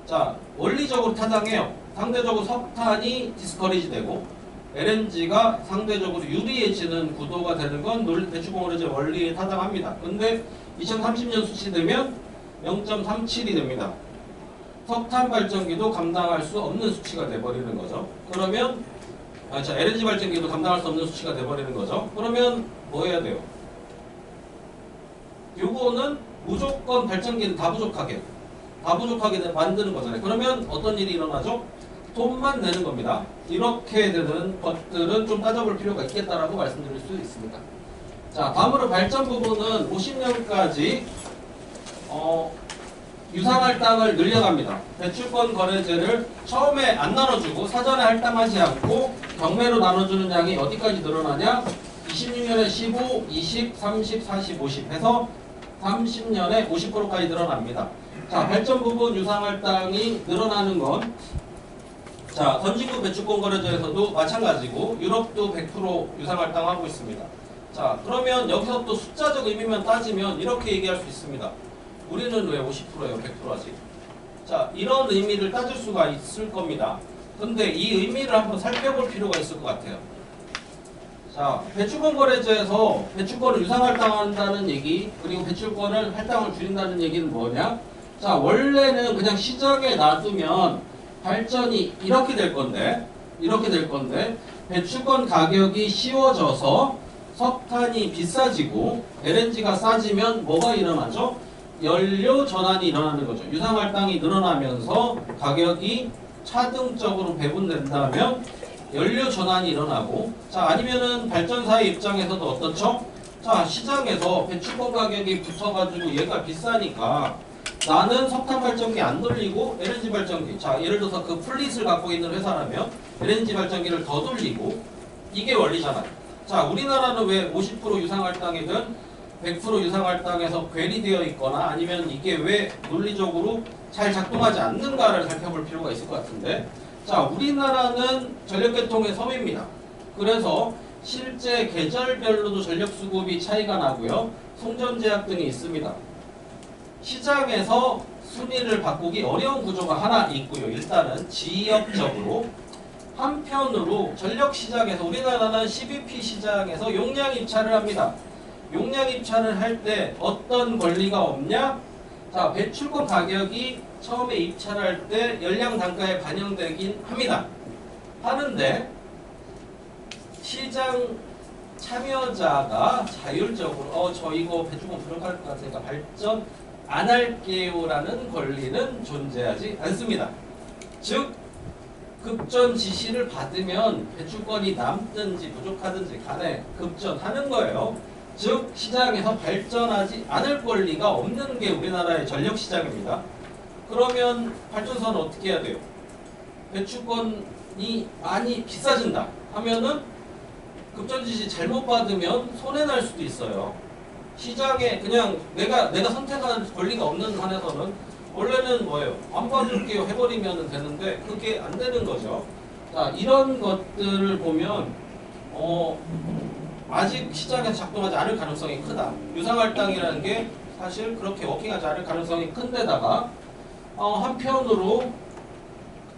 자, 원리적으로 타당해요. 상대적으로 석탄이 디스커리지 되고 LNG가 상대적으로 유리해지는 구도가 되는 건 배출권거래제 원리에 타당합니다. 근데 2030년 수치 되면 0.37이 됩니다. 석탄 발전기도 감당할 수 없는 수치가 돼버리는 거죠. 그러면 LNG 발전기도 감당할 수 없는 수치가 돼버리는 거죠. 그러면 뭐 해야 돼요? 요거는 무조건 발전기는 다 부족하게 만드는 거잖아요. 그러면 어떤 일이 일어나죠? 돈만 내는 겁니다. 이렇게 되는 것들은 좀 따져볼 필요가 있겠다라고 말씀드릴 수 있습니다. 자, 다음으로 발전 부분은 50년까지 유상할당을 늘려갑니다. 배출권 거래제를 처음에 안 나눠주고 사전에 할당하지 않고 경매로 나눠주는 양이 어디까지 늘어나냐? 26년에 15, 20, 30, 40, 50 해서 30년에 50%까지 늘어납니다. 자, 발전 부분 유상할당이 늘어나는 건 자, 선진국 배출권 거래제에서도 마찬가지고 유럽도 100% 유상할당하고 있습니다. 자, 그러면 여기서 또 숫자적 의미만 따지면 이렇게 얘기할 수 있습니다. 우리는 왜 50%예요? 100%하지? 자, 이런 의미를 따질 수가 있을 겁니다. 근데 이 의미를 한번 살펴볼 필요가 있을 것 같아요. 자, 배출권 거래제에서 배출권을 유상할당한다는 얘기, 그리고 배출권을 할당을 줄인다는 얘기는 뭐냐? 자, 원래는 그냥 시장에 놔두면 발전이 이렇게 될 건데 배출권 가격이 씌워져서 석탄이 비싸지고 LNG가 싸지면 뭐가 일어나죠? 연료 전환이 일어나는 거죠. 유상할당이 늘어나면서 가격이 차등적으로 배분된다면 연료 전환이 일어나고, 자, 아니면은 발전사의 입장에서도 어떻죠? 자, 시장에서 배출권 가격이 붙어가지고 얘가 비싸니까 나는 석탄 발전기 안 돌리고 LNG 발전기, 자, 예를 들어서 그 플릿을 갖고 있는 회사라면 LNG 발전기를 더 돌리고, 이게 원리잖아요. 자, 우리나라는 왜 50% 유상할당이든 100% 유상할당에서 괴리되어 있거나 아니면 이게 왜 논리적으로 잘 작동하지 않는가를 살펴볼 필요가 있을 것 같은데, 자, 우리나라는 전력계통의 섬입니다. 그래서 실제 계절별로도 전력 수급이 차이가 나고요. 송전제약 등이 있습니다. 시장에서 순위를 바꾸기 어려운 구조가 하나 있고요. 일단은 지역적으로. 한편으로 전력 시장에서 우리나라는 CBP 시장에서 용량 입찰을 합니다. 용량 입찰을 할 때 어떤 권리가 없냐? 자, 배출권 가격이 처음에 입찰할 때 연량 단가에 반영되긴 합니다. 하는데 시장 참여자가 자율적으로 저 이거 배출권 부족할 것 같으니까 발전 안 할게요라는 권리는 존재하지 않습니다. 즉 급전 지시를 받으면 배출권이 남든지 부족하든지 간에 급전하는 거예요. 즉 시장에서 발전하지 않을 권리가 없는 게 우리나라의 전력시장입니다. 그러면 발전소는 어떻게 해야 돼요? 배출권이 많이 비싸진다 하면은 급전지시 잘못 받으면 손해날 수도 있어요. 시장에 그냥 내가 선택할 권리가 없는 한에서는 원래는 뭐예요? 안 받을게요 해버리면 되는데 그게 안 되는 거죠. 자, 이런 것들을 보면 아직 시장에서 작동하지 않을 가능성이 크다. 유상할당이라는 게 사실 그렇게 워킹하지 않을 가능성이 큰데다가 한편으로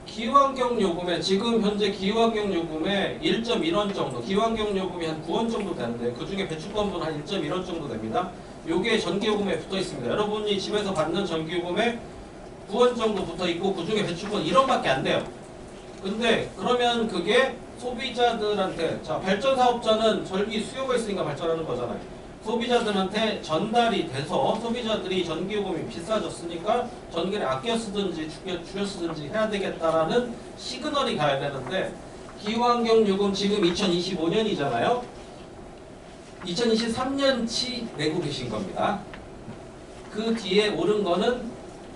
기후환경 요금에 지금 현재 기후환경 요금에 1.1원 정도, 기후환경 요금이 한 9원 정도 되는데 그 중에 배출권분 한 1.1원 정도 됩니다. 요게 전기요금에 붙어 있습니다. 여러분이 집에서 받는 전기요금에 9원 정도 붙어 있고 그 중에 배출권 1원밖에 안 돼요. 근데 그러면 그게 소비자들한테, 자, 발전 사업자는 전기 수요가 있으니까 발전하는 거잖아요. 소비자들한테 전달이 돼서 소비자들이 전기요금이 비싸졌으니까 전기를 아껴 쓰든지 줄여 쓰든지 해야 되겠다라는 시그널이 가야 되는데, 기후환경 요금 지금 2025년이잖아요. 2023년치 내고 계신 겁니다. 그 뒤에 오른 거는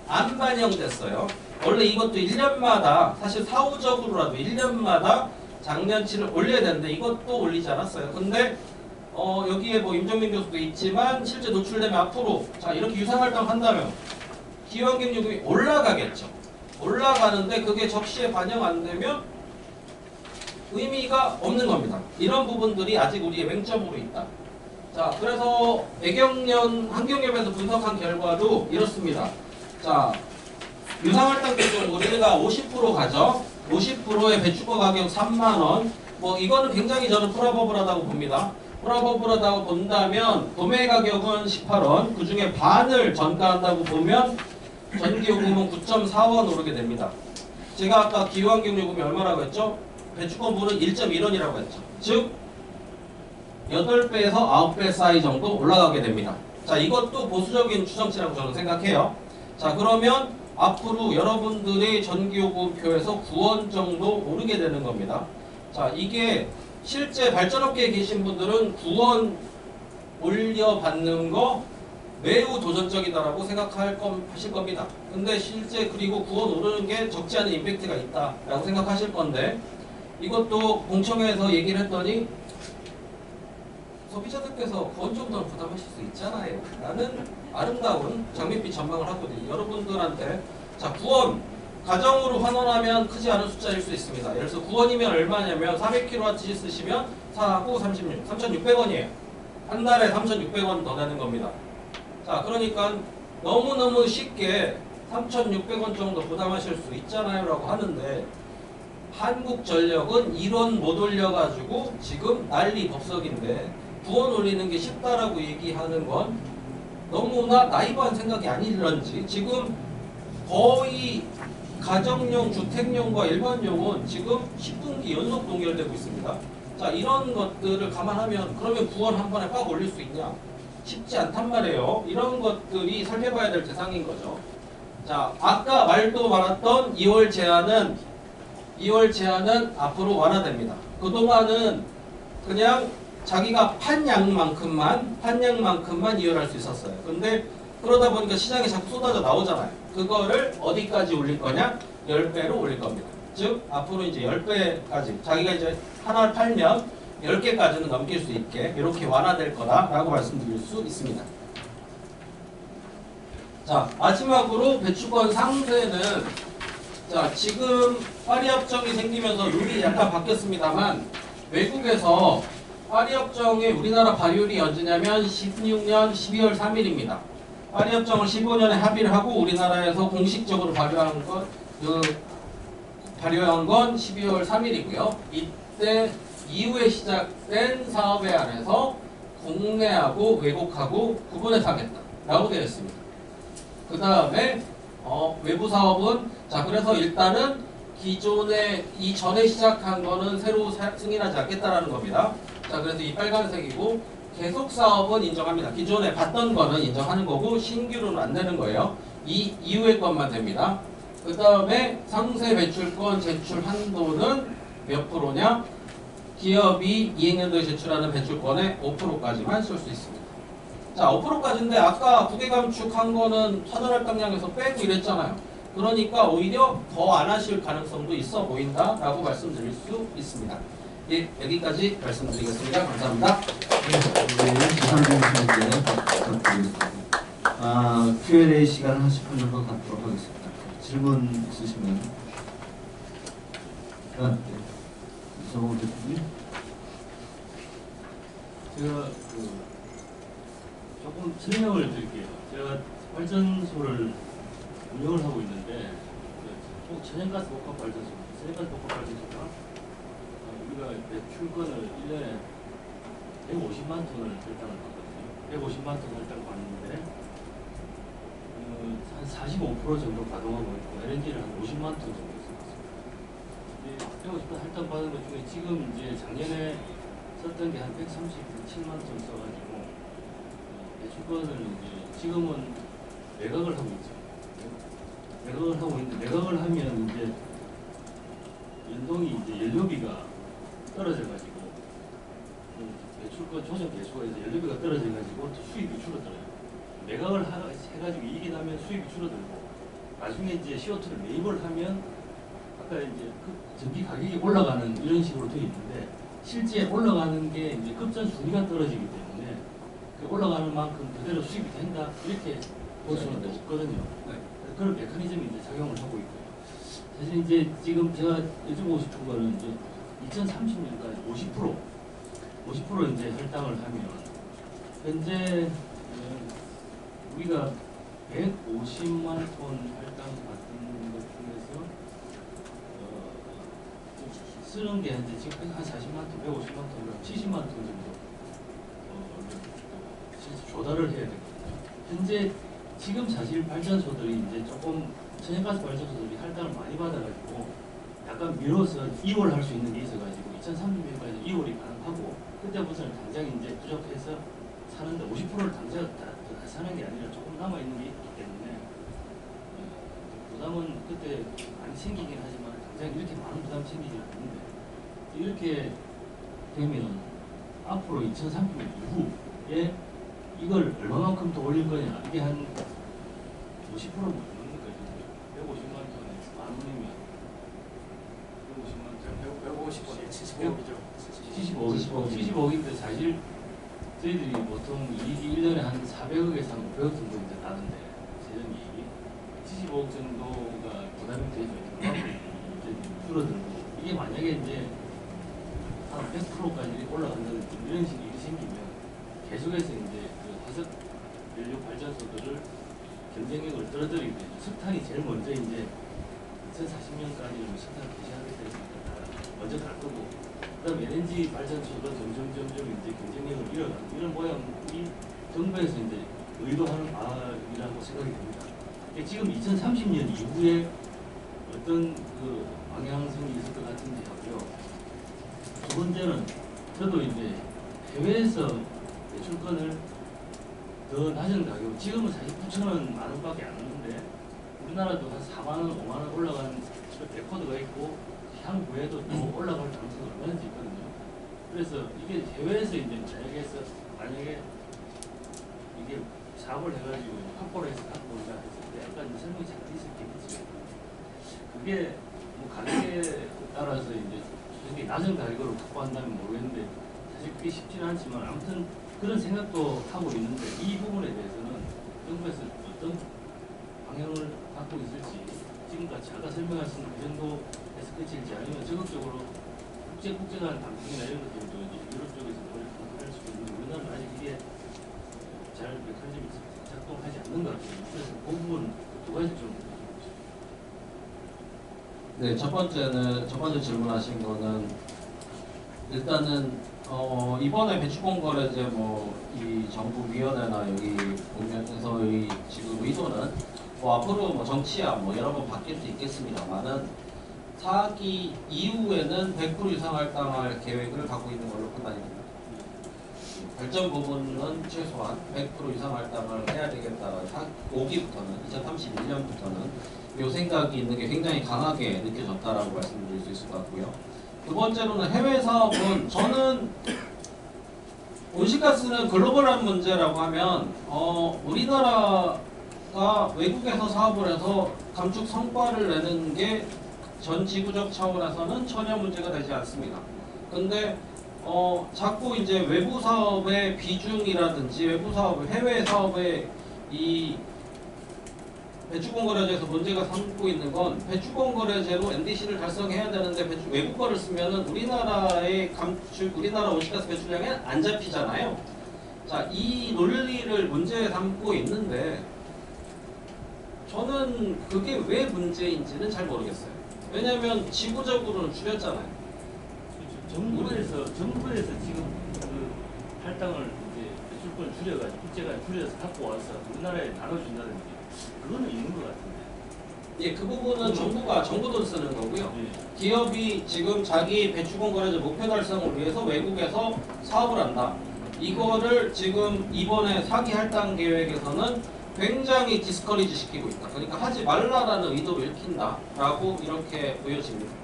안 반영됐어요. 원래 이것도 1년마다 사실 사후적으로라도 1년마다 작년치를 올려야 되는데 이것도 올리지 않았어요. 근데 여기에 뭐 임정민 교수도 있지만 실제 노출되면 앞으로 자 이렇게 유상활동 한다면 기후환경 요금이 올라가겠죠. 올라가는데 그게 적시에 반영 안 되면 의미가 없는 겁니다. 이런 부분들이 아직 우리의 맹점으로 있다. 자, 그래서 배경련 환경협에서 분석한 결과도 이렇습니다. 자, 유상활동 기준 우리가 50% 가죠. 50%의 배출권 가격 3만원. 뭐 이거는 굉장히 저는 프라버블하다고 봅니다. 프라버블하다고 본다면 도매 가격은 18원, 그 중에 반을 전가한다고 보면 전기요금은 9.4원 오르게 됩니다. 제가 아까 기후환경 요금이 얼마라고 했죠? 배출권분은 1.1원이라고 했죠. 즉 8배에서 9배 사이 정도 올라가게 됩니다. 자, 이것도 보수적인 추정치라고 저는 생각해요. 자, 그러면 앞으로 여러분들의 전기요금표에서 9원 정도 오르게 되는 겁니다. 자, 이게 실제 발전업계에 계신 분들은 9원 올려받는 거 매우 도전적이다라고 하실 겁니다. 근데 실제 그리고 9원 오르는 게 적지 않은 임팩트가 있다라고 생각하실 건데, 이것도 공청회에서 얘기를 했더니 소비자들께서 9원 정도는 부담하실 수 있잖아요 라는 아름다운 장밋빛 전망을 하거든요. 여러분들한테 자 9원 가정으로 환원하면 크지 않은 숫자일 수 있습니다. 예를 들어서 9원이면 얼마냐면 400kWh 쓰시면 4하고 36, 3,600원이에요. 한 달에 3,600원 더 내는 겁니다. 자, 그러니까 너무너무 쉽게 3,600원 정도 부담하실 수 있잖아요 라고 하는데, 한국전력은 1원 못 올려가지고 지금 난리 법석인데 9원 올리는 게 쉽다라고 얘기하는 건 너무나 나이브한 생각이 아닐런지, 지금 거의 가정용, 주택용과 일반용은 지금 10분기 연속 동결되고 있습니다. 자, 이런 것들을 감안하면 그러면 9원 한 번에 빡 올릴 수 있냐? 쉽지 않단 말이에요. 이런 것들이 살펴봐야 될 대상인 거죠. 자, 아까 말도 많았던 2월 제한은 앞으로 완화됩니다. 그동안은 그냥 자기가 판 양만큼만 이월할 수 있었어요. 근데 그러다 보니까 시장에 자꾸 쏟아져 나오잖아요. 그거를 어디까지 올릴 거냐? 10배로 올릴 겁니다. 즉 앞으로 이제 10배까지 자기가 이제 하나를 팔면 10개까지는 넘길 수 있게 이렇게 완화될 거다라고 말씀드릴 수 있습니다. 자, 마지막으로 배추권 상세는 자, 지금 파리협정이 생기면서 룰이 약간 바뀌었습니다만 외국에서 파리협정의 우리나라 발효일이 언제냐면 16년 12월 3일입니다. 파리협정을 15년에 합의를 하고 우리나라에서 공식적으로 발효한 건 12월 3일이고요. 이때 이후에 시작된 사업에 한해서 국내하고 외국하고 구분해서 하겠다라고 되어 있습니다. 그 다음에 외부 사업은 자 그래서 일단은 기존에 이전에 시작한 거는 새로 승인하지 않겠다라는 겁니다. 자 그래서 이 빨간색이고 계속 사업은 인정합니다. 기존에 봤던 거는 인정하는 거고 신규로는 안 되는 거예요. 이 이후의 것만 됩니다. 그 다음에 상세 배출권 제출 한도는 몇 프로냐? 기업이 이행년도에 제출하는 배출권의 5%까지만 쓸 수 있습니다. 자, 5%까지인데 아까 부계감축한 거는 사전할당량에서 빼고 이랬잖아요. 그러니까 오히려 더 안 하실 가능성도 있어 보인다라고 말씀드릴 수 있습니다. 예, 여기까지 말씀드리겠습니다. 감사합니다. 이상준 선생님께 부탁드리겠습니다. Q&A 시간 한 10분 정도 갖도록 하겠습니다. 질문 있으시면 이성호 대표님. 제가 조금 설명을 드릴게요. 제가 발전소를 운영을 하고 있는데 천연가스 복합 발전소, 천연가스 복합 발전소가 우리가 배출권을 1년에 150만 톤을 혈당을 받거든요. 150만 톤 혈당 받는데 한 45% 정도 가동하고 있고 LNG를 한 50만 톤 정도 썼습니다. 150톤 혈당 받은 것 중에 지금 이제 작년에 썼던 게 한 137만 톤 써가지고 배출권을 이제 지금은 매각을 하고 있죠. 매각을 하고 있는데 매각을 하면 이제 연동이 이제 연료비가 떨어져가지고 배출권 조정 개수가 이제 연료비가 떨어져가지고 수입이 줄어들어요. 매각을 해가지고 이익이 나면 수입이 줄어들고 나중에 이제 CO2를 매입을 하면 아까 이제 전기 가격이 올라가는 이런 식으로 되어 있는데 실제 올라가는 게 이제 급전 순위가 떨어지기 때문에 그 올라가는 만큼 그대로 수입이 된다 이렇게 볼 수는 없거든요. 그런 메커니즘이 이제 작용을 하고 있고요. 사실 이제 지금 제가 여쭤보고 싶은 거는 이제 2030년까지 50% 이제 할당을 하면 현재 우리가 150만 톤 할당 받는 것 중에서 쓰는 게 이제 지금 한 40만 톤, 150만 톤, 70만 톤 정도 조달을 해야 되거든요. 현재 지금 사실 발전소들이 이제 조금 천연가스 발전소들이 할당을 많이 받아가지고 약간 미뤄서 2월 할 수 있는 게 있어가지고 2030년까지 2월이 가능하고 그때부터는 당장 이제 부족해서 사는데 50%를 당장 다 사는 게 아니라 조금 남아 있는 게 있기 때문에 부담은 그때 많이 생기긴 하지만 당장 이렇게 많은 부담 생기지는 않는데 이렇게 되면 앞으로 2030년 이후에 이걸 얼마만큼 더 올릴 거냐 이게 한 50% 넘는 거거든요. 150만 톤에 만 원이면 150만 톤 75억인데 사실 저희들이 보통 이익이 1년에 한 400억에서 한 500억 정도 이제 나는데 재정 이익이 75억 정도가 부담이 되죠. 이제 줄어들고 이게 만약에 이제 한 100%까지 올라간다든지 이런 식이 생기면 계속해서 이제 그 화석 연료 발전소들을 경쟁력을 떨어뜨리게 되죠. 석탄이 제일 먼저 이제 2040년까지 석탄을 개시하게 되니까 먼저 갈 거고, 그다음 LNG 발전소도 점점 이제 경쟁력을 잃어가는 이런 모양이 정부에서 이제 의도하는 바이라고 생각이 됩니다. 지금 2030년 이후에 어떤 그 방향성이 있을 것 같은지 하고요. 두 번째는 저도 이제 해외에서 매출권을 더 낮은 가격, 지금은 사실 9,000원 만 원밖에 안 하는데 우리나라도 한 4만 원, 5만 원 올라간 레코드가 있고 향후에도 또 올라갈 가능성이 얼마든지 있거든요. 그래서 이게 해외에서 이제 만약에 이게 사업을 해가지고 확보를 해서 갖고 오자 했을 때 약간 이제 설명이 잘 있었겠지. 그게 뭐 가격에 따라서 이제 솔직히 낮은 가격으로 확보한다면 모르겠는데 사실 그게 쉽지는 않지만 아무튼 그런 생각도 하고 있는데 이 부분에 대해서는 정부에서 어떤 방향을 갖고 있을지 지금까지 아까 설명하신 그 정도에서 끝일지 아니면 적극적으로 국제간 방송이나 이런 것들도 이제 유럽 쪽에서 그걸 할 수도 있는데 우리나라는 아직 이게 잘 메커니즘이 작동하지 않는 것 같아요. 그래서 그 부분 두 가지 좀 네, 첫 번째 질문하신 거는 일단은 이번에 배추공거래제 이 정부위원회나 여기 공면에서의 지금 의도는 앞으로 정치야 여러 번 바뀔 수 있겠습니다만은 사기 이후에는 100% 이상 할당할 계획을 갖고 있는 걸로 판단입니다. 발전 부분은 최소한 100% 이상 할당을 해야 되겠다는 5기부터는 2031년부터는 이 생각이 있는 게 굉장히 강하게 느껴졌다라고 말씀드릴 수 있을 것 같고요. 두 번째로는 해외 사업은 저는 온실가스는 글로벌한 문제라고 하면 우리나라가 외국에서 사업을 해서 감축 성과를 내는 게 전 지구적 차원에서는 전혀 문제가 되지 않습니다. 근데 자꾸 이제 외부 사업의 비중이라든지 외부 사업, 해외 사업의 이 배추공거래제에서 문제가 삼고 있는 건 배추공거래제로 NDC를 달성해야 되는데 외국 거를 쓰면은 우리나라 온실가스 배출량에 안 잡히잖아요. 자, 이 논리를 문제에 삼고 있는데 저는 그게 왜 문제인지는 잘 모르겠어요. 왜냐하면 지구적으로는 줄였잖아요. 정부에서 지금 그 할당을 이제 배출권을 줄여가지고 국제가 줄여서 갖고 와서 우리나라에 나눠준다든지 그거는 있는 것 같은데. 예, 그 부분은 정부 돈 쓰는 거고요. 예. 기업이 지금 자기 배추공거래제 목표 달성을 위해서 외국에서 사업을 한다. 이거를 지금 이번에 사기 할당 계획에서는 굉장히 디스커리지 시키고 있다. 그러니까 하지 말라라는 의도를 읽힌다라고 이렇게 보여집니다.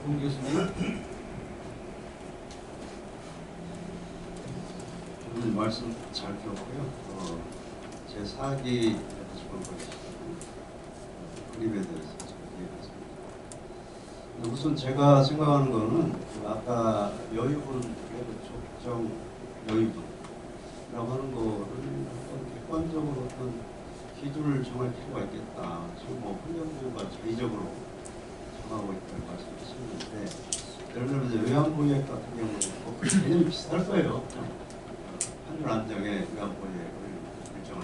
공 교수님. 오늘 말씀 잘 들었고요. 제 4기 그림에 대해서 얘기했습니다. 우선 제가 생각하는 거는 아까 여유분, 적정 여유분이라고 하는 거를 어떤 객관적으로 어떤 기준을 정할 필요가 있겠다. 지금 환경부가 자의적으로 정하고 있다는 말씀하셨는데, 예를 들면 이제 외환보유액 같은 경우는 그 개념이 비슷할 거예요. 환율 안정에 외환보유액을 일정을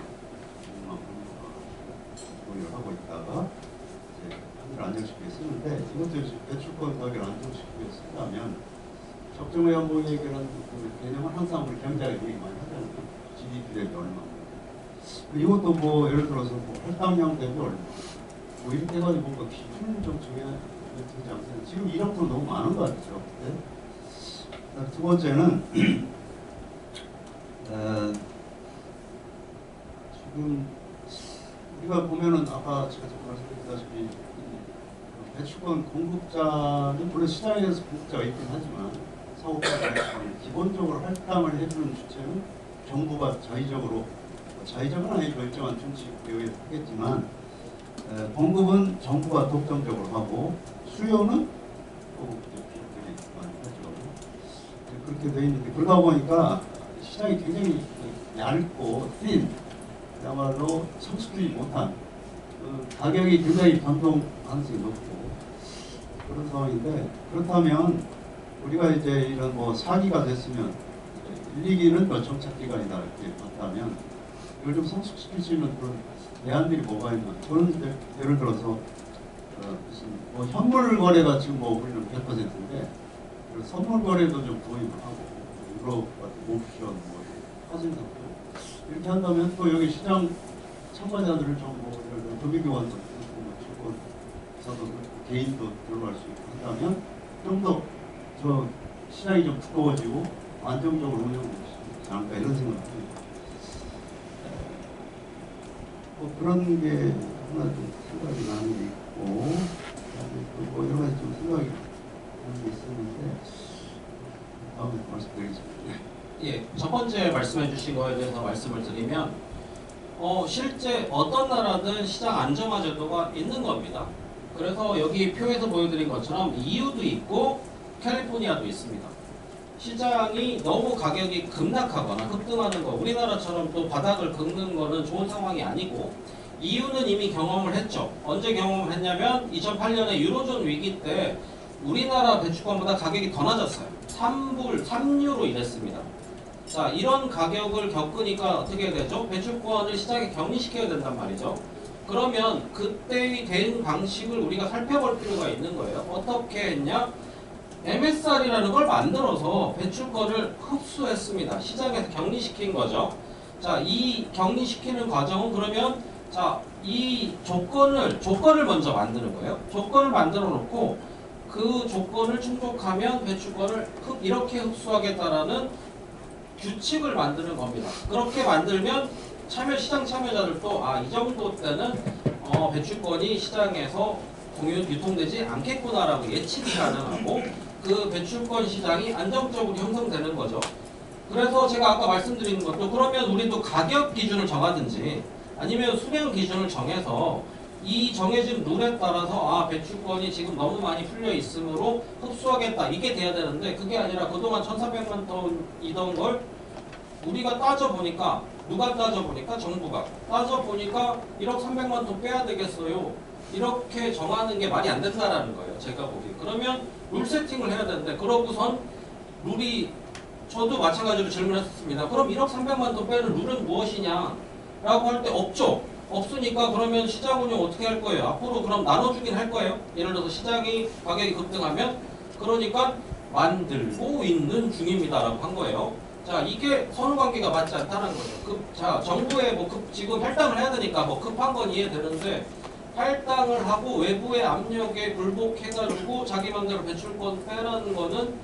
보유를 하고 있다가 이제 환율 안정시키기 위해 쓰는데, 이것도 배출권 가격을 안정시키기 위해 쓴다면 적정 외환보유액이라는 그 개념은 항상 우리 경제학에 얘기 많이 하잖아요. GDP 대비 얼마. 이것도 예를 들어서 할당량 대비 얼마. 이렇게 해가지고 뭔가 기준을 좀 정해야 되지 않습니까? 지금 1% 너무 많은 것 같죠. 네? 두 번째는 지금 우리가 보면은 아까 제가 말씀드렸다시피 배추권 공급자는 물론 시장에서 공급자가 있긴 하지만 사업자가 기본적으로 할당을 해주는 주체는 정부가 자의적은 아니고 일정한 정치 의회에 하겠지만 공급은 정부가 독점적으로 하고 수요는 또 기업들이 많이 하죠. 그렇게 돼 있는데 그러다 보니까 시장이 굉장히 얇고 그야말로 성숙되지 못한 가격이 굉장히 변동 가능성이 높고 그런 상황인데, 그렇다면 우리가 이제 이런 사기가 됐으면 1, 2기는 정착기간이다 이렇게 봤다면 이걸 좀 성숙시킬 수 있는 그런 대안들이 뭐가 있나? 저는 예를 들어서 무슨 현물 거래가 지금 우리는 100%인데 선물 거래도 좀 도입을 하고 유럽 같은 옵션, 사진 상품 이렇게 한다면 또 여기 시장 참가자들을 좀뭐 금융교환도 그렇고 증권사도 개인도 들어갈 수 있고 한다면 좀 더 저 시장이 좀 두꺼워지고 안정적으로 운영될 수 있지 않을까 이런 생각입니다. 뭐 그런 게 하나 좀 생각이 나는 게 있고 뭐 여러 가지 좀 생각이 나는 게 있었는데 다음에 말씀드리겠습니다. 예, 첫 번째 말씀해 주신 거에 대해서 말씀을 드리면 실제 어떤 나라든 시장 안정화 제도가 있는 겁니다. 그래서 여기 표에서 보여드린 것처럼 EU도 있고 캘리포니아도 있습니다. 시장이 너무 가격이 급락하거나 급등하는 거, 우리나라처럼 또 바닥을 긁는 거는 좋은 상황이 아니고, EU는 이미 경험을 했죠. 언제 경험을 했냐면 2008년에 유로존 위기 때 우리나라 배추권보다 가격이 더 낮았어요. 3유로 이랬습니다. 자, 이런 가격을 겪으니까 어떻게 되죠? 배추권을 시장에 격리시켜야 된단 말이죠. 그러면 그때의 대응 방식을 우리가 살펴볼 필요가 있는 거예요. 어떻게 했냐? MSR이라는 걸 만들어서 배추권을 흡수했습니다. 시장에서 격리시킨 거죠. 자, 이 격리시키는 과정은 그러면 자, 이 조건을 먼저 만드는 거예요. 조건을 만들어 놓고 그 조건을 충족하면 배추권을 이렇게 흡수하겠다라는 규칙을 만드는 겁니다. 그렇게 만들면 시장 참여자들도 이 정도 때는 배추권이 시장에서 유통되지 않겠구나라고 예측이 가능하고 그 배추권 시장이 안정적으로 형성되는 거죠. 그래서 제가 아까 말씀드린 것도 그러면 우리도 가격 기준을 정하든지 아니면 수량 기준을 정해서 이 정해진 룰에 따라서 배추권이 지금 너무 많이 풀려 있으므로 흡수하겠다 이게 돼야 되는데 그게 아니라 그동안 1,400만 톤이던 걸 우리가 따져보니까 누가 따져보니까 정부가 따져보니까 1억 300만 톤 빼야 되겠어요. 이렇게 정하는 게 말이 안 된다라는 거예요. 제가 보기에. 그러면 룰 세팅을 해야 되는데 그러고선 룰이 저도 마찬가지로 질문했습니다. 그럼 1억 300만 톤 빼는 룰은 무엇이냐? 라고 할 때 없죠. 없으니까 그러면 시장 운영 어떻게 할 거예요? 앞으로 그럼 나눠주긴 할 거예요. 예를 들어서 시장이 가격이 급등하면 그러니까 만들고 있는 중입니다라고 한 거예요. 자, 이게 선후관계가 맞지 않다는 거죠. 자, 정부에 지금 할당을 해야 되니까 급한 건 이해되는데 할당을 하고 외부의 압력에 굴복해가지고 자기 맘대로 배출권 빼라는 거는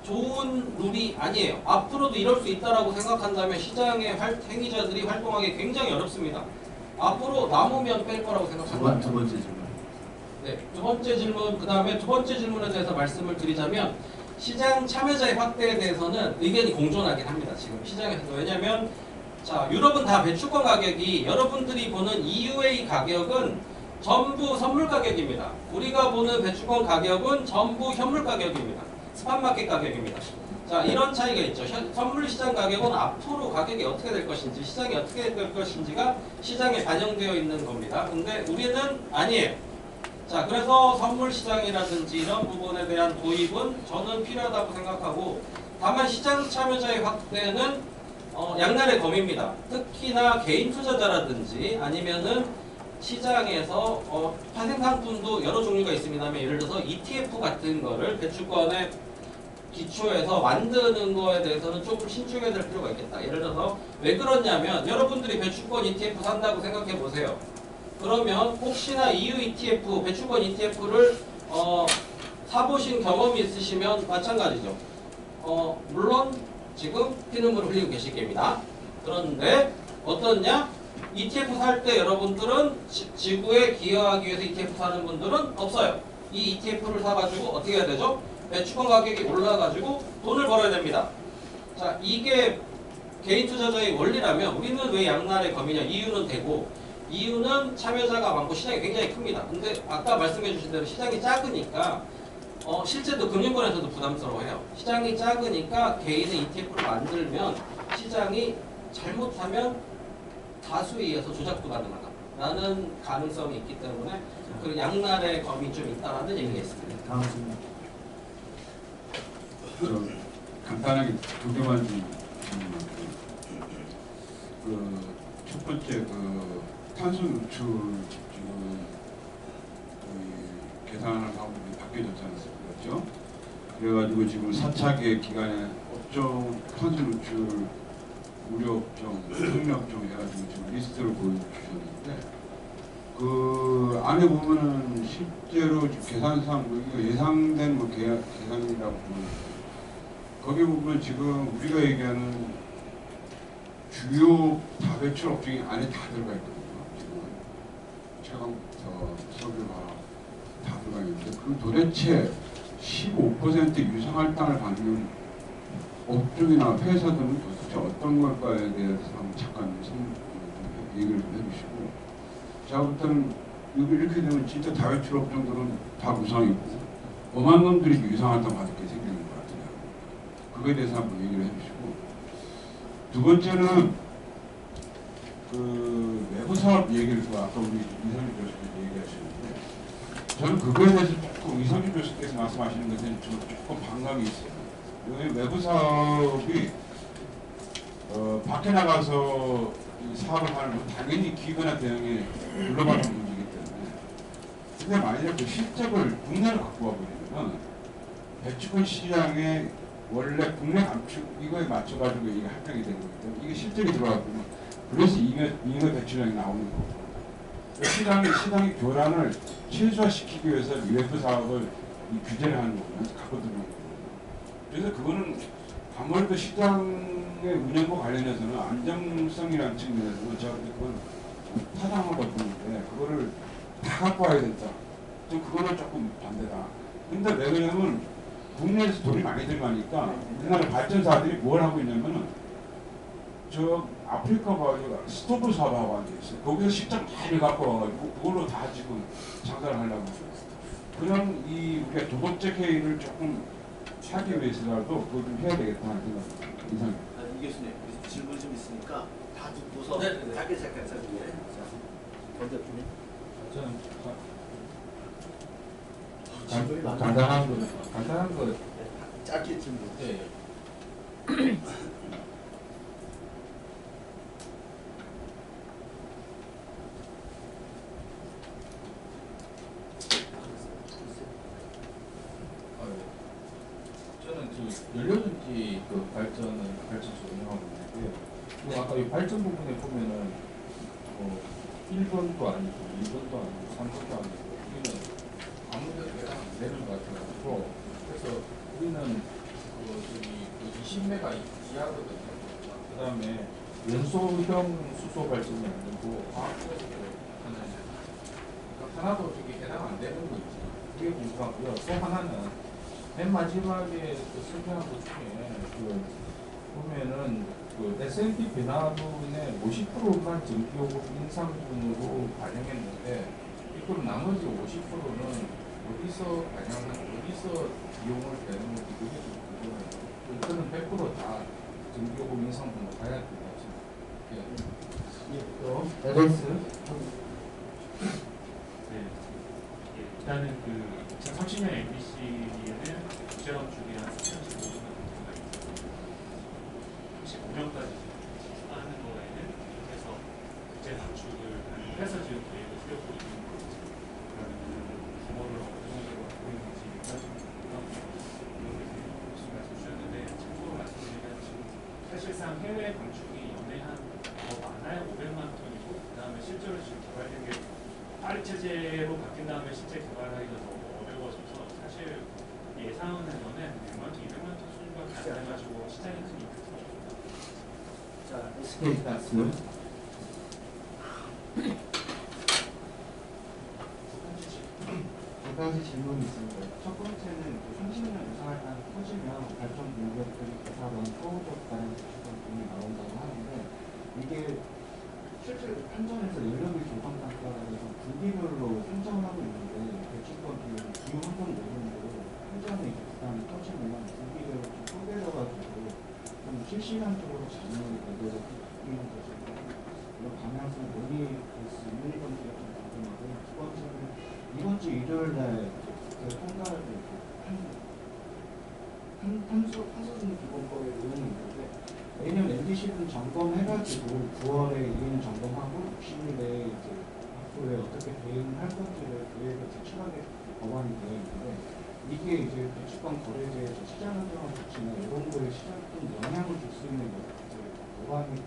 좋은 룰이 아니에요. 앞으로도 이럴 수 있다라고 생각한다면 시장의 행위자들이 활동하기 굉장히 어렵습니다. 앞으로 남으면 뺄 거라고 생각합니다. 두 번째 질문. 네, 두 번째 질문, 그 다음에 두 번째 질문에 대해서 말씀을 드리자면 시장 참여자의 확대에 대해서는 의견이 공존하긴 합니다. 지금 시장에서도. 왜냐하면 자, 유럽은 다 배추권 가격이 여러분들이 보는 EUA 가격은 전부 선물 가격입니다. 우리가 보는 배추권 가격은 전부 현물 가격입니다. 스팟마켓 가격입니다. 자, 이런 차이가 있죠. 선물 시장 가격은 앞으로 가격이 어떻게 될 것인지, 시장이 어떻게 될 것인지가 시장에 반영되어 있는 겁니다. 근데 우리는 아니에요. 자, 그래서 선물 시장이라든지 이런 부분에 대한 도입은 저는 필요하다고 생각하고, 다만 시장 참여자의 확대는 양날의 검입니다. 특히나 개인 투자자라든지 아니면은 시장에서 파생 상품도 여러 종류가 있습니다만 예를 들어서 ETF 같은 거를 배추권에 기초해서 만드는 거에 대해서는 조금 신중해야 될 필요가 있겠다. 예를 들어서 왜 그러냐면 여러분들이 배추권 ETF 산다고 생각해 보세요. 그러면 혹시나 EU ETF, 배추권 ETF를 사보신 경험이 있으시면 마찬가지죠. 물론 지금 피눈물을 흘리고 계실 겁니다. 그런데 어떻냐? ETF 살 때 여러분들은 지구에 기여하기 위해서 ETF 사는 분들은 없어요. 이 ETF를 사가지고 어떻게 해야 되죠? 배추권 가격이 올라가지고 돈을 벌어야 됩니다. 자, 이게 개인 투자자의 원리라면 우리는 왜 양날의 검이냐? 이유는 되고 이유는 참여자가 많고 시장이 굉장히 큽니다. 근데 아까 말씀해 주신 대로 시장이 작으니까 실제도 금융권에서도 부담스러워해요. 시장이 작으니까 개인의 ETF를 만들면 시장이 잘못하면 다수에 의해서 조작도 가능하다라는 가능성이 있기 때문에 그 양날의 검이 좀 있다라는 얘기가 있습니다. 다음 질문. 좀 간단하게 두 개만 좀 첫 번째 탄소 누출 지금 계산을 하고 바뀌어졌지 않습니까? 그렇죠? 그래가지고 지금 4차 계획 기간에 업종 탄소 누출 우려업종, 협력업종 해가지고 지금 리스트를 보여주셨는데 그 안에 보면은 실제로 계산상 뭐 이거 예상된 뭐 계산이라고 보면 거기 보면 지금 우리가 얘기하는 주요 다배출 업종이 안에 다 들어가 있거든요. 지금 최강 석유화 다 들어가 있는데 그 도대체 15% 유상할당을 받는 업종이나 회사들은 도대체 어떤 걸까에 대해서 잠깐 얘기를 좀 해주시고 제가 볼 때는 이렇게 되면 진짜 다배출 업종들은 다 무상이고 엄한 놈들이 유상할당 받게 생기는 것 같아요. 그거에 대해서 한번 얘기를 해주시고 두 번째는 그 외부 사업 얘기를 아까 우리 이상준 교수께서 얘기하시는데 저는 그거에 대해서 조금 이상준 교수께서 말씀하시는 것에 조금 반감이 있어요. 왜냐하면 외부 사업이 밖에 나가서 이 사업을 하는 건 당연히 기거나 대응에 물러가는 문제이기 때문에 근데 만약에 그 실적을 국내로 갖고 와버리면 배추권 시장에 원래 국내 감축 이거에 맞춰가지고 이게 합병이 되는 거기 때문에 이게 실적이 들어가면 그래서 잉여 배출량이 나오는 거고 시장의 교란을 최소화시키기 위해서 외부 사업을 이 규제를 하는 거면 갖고 들어오는 거고 그래서 그거는 아무래도 시장의 운영과 관련해서는 안정성이라는 측면에서는 제가 그건 타당하고 보는데 그거를 다 갖고 와야 된다. 좀 그거는 조금 반대다. 근데 왜 그러냐면 국내에서 돈이 많이 들어가니까 우리나라 발전사들이 뭘 하고 있냐면은 저 아프리카 가지고 스토브 사업하고 앉아있어요. 거기서 식장 많이 갖고 와가지고 그걸로 다 지금 장사를 하려고 그런 이 우리가 도덕적 해이를 조금 하기 위해서라도 그걸 좀 해야 되겠다는 생각입니다. 이상. 이 교수님 질문 좀 있으니까 다 듣고서 네. 짧게 시작해서 먼저 주님. 저는 간단한 거 짧게 질문. 네. 저는 그 연료전지 그 발전소 운영하고 있는데 그 아까 이 발전 부분에 보면은 1번도 아니고 2번도 아니고 3번도 아니고 우리는 아무데도 해당 안 되는 것 같아가지고 그래서 우리는 그 20메가 이하거든요. 그 다음에 연소형 수소 발전이 안 되고 화학적으로 하는 그러니까 하나도 저기 해당 안 되는 거 있지. 그게 궁금하고요. 또 하나는 맨 마지막에 그 설명한 것 중에 그 보면은 그 S&P 배나분의 50%만 전기요금 인상분으로 반영했는데 그럼 나머지 50%는 어디서 어디서 비용을 내는 건지 그게 좀 궁금해요. 저는 100% 다 전기요금 인상분으로 가야 된다고 생각해요. 또 LS 네. 일단은 그 2030년 MBC에는 국제건축이랑 2015년까지 15년까지 하는 거에는 그래서 국제 건축을 하는 회사 지역 계획을 수립하고 있는 거죠. 그러면 규모를 어느 정도로 갖고 있는지 교수님 말씀 주셨는데 참고로 말씀드리면 지금 사실상 해외 건축이 연에 한 더 많아야 500만 톤이고 그 다음에 실제로 지금 개발된 게 파리 체제로 바뀐 다음에 실제 개발하기가 더 어려워져서 사실 예상은 전에 100만 톤, 200만 톤 수준밖에 안 돼가지고 시장이 큰 임팩트가 없다. 자, SK가스 두 가지 질문이 있습니다. 첫 번째는 30년 유상할 때 터지면 발전 공급들이 대사원 소호적 발행 수준의 돈이 나온다고 하는데 이게 실제로 판정에서 연료비 조정 단가에서 분기별로 산정하고 있는데 배출권 비율이 기후 환경 요금으로 판정이 부담이 터지면 분기별로 좀 쪼개져가지고 좀 실시간적으로 잔액이 내려서 바뀌는 것이 이런 방향성 논의 될수 있는 건지가 좀 궁금하고요. 두 번째는 이번 주 일요일 날 통과를 탄소중 기본법의 내용이 있는데 매년 MDC는 점검해가지고 9월에 이행 점검하고 60일 내에 이제 앞으로 어떻게 대응할 건지를 계획을 제출하게 법안이 되어 있는데 이게 이제 배출권 거래제에서 시장 안정화 조치나 이런 거에 시장 좀 영향을 줄 수 있는 것들 보완이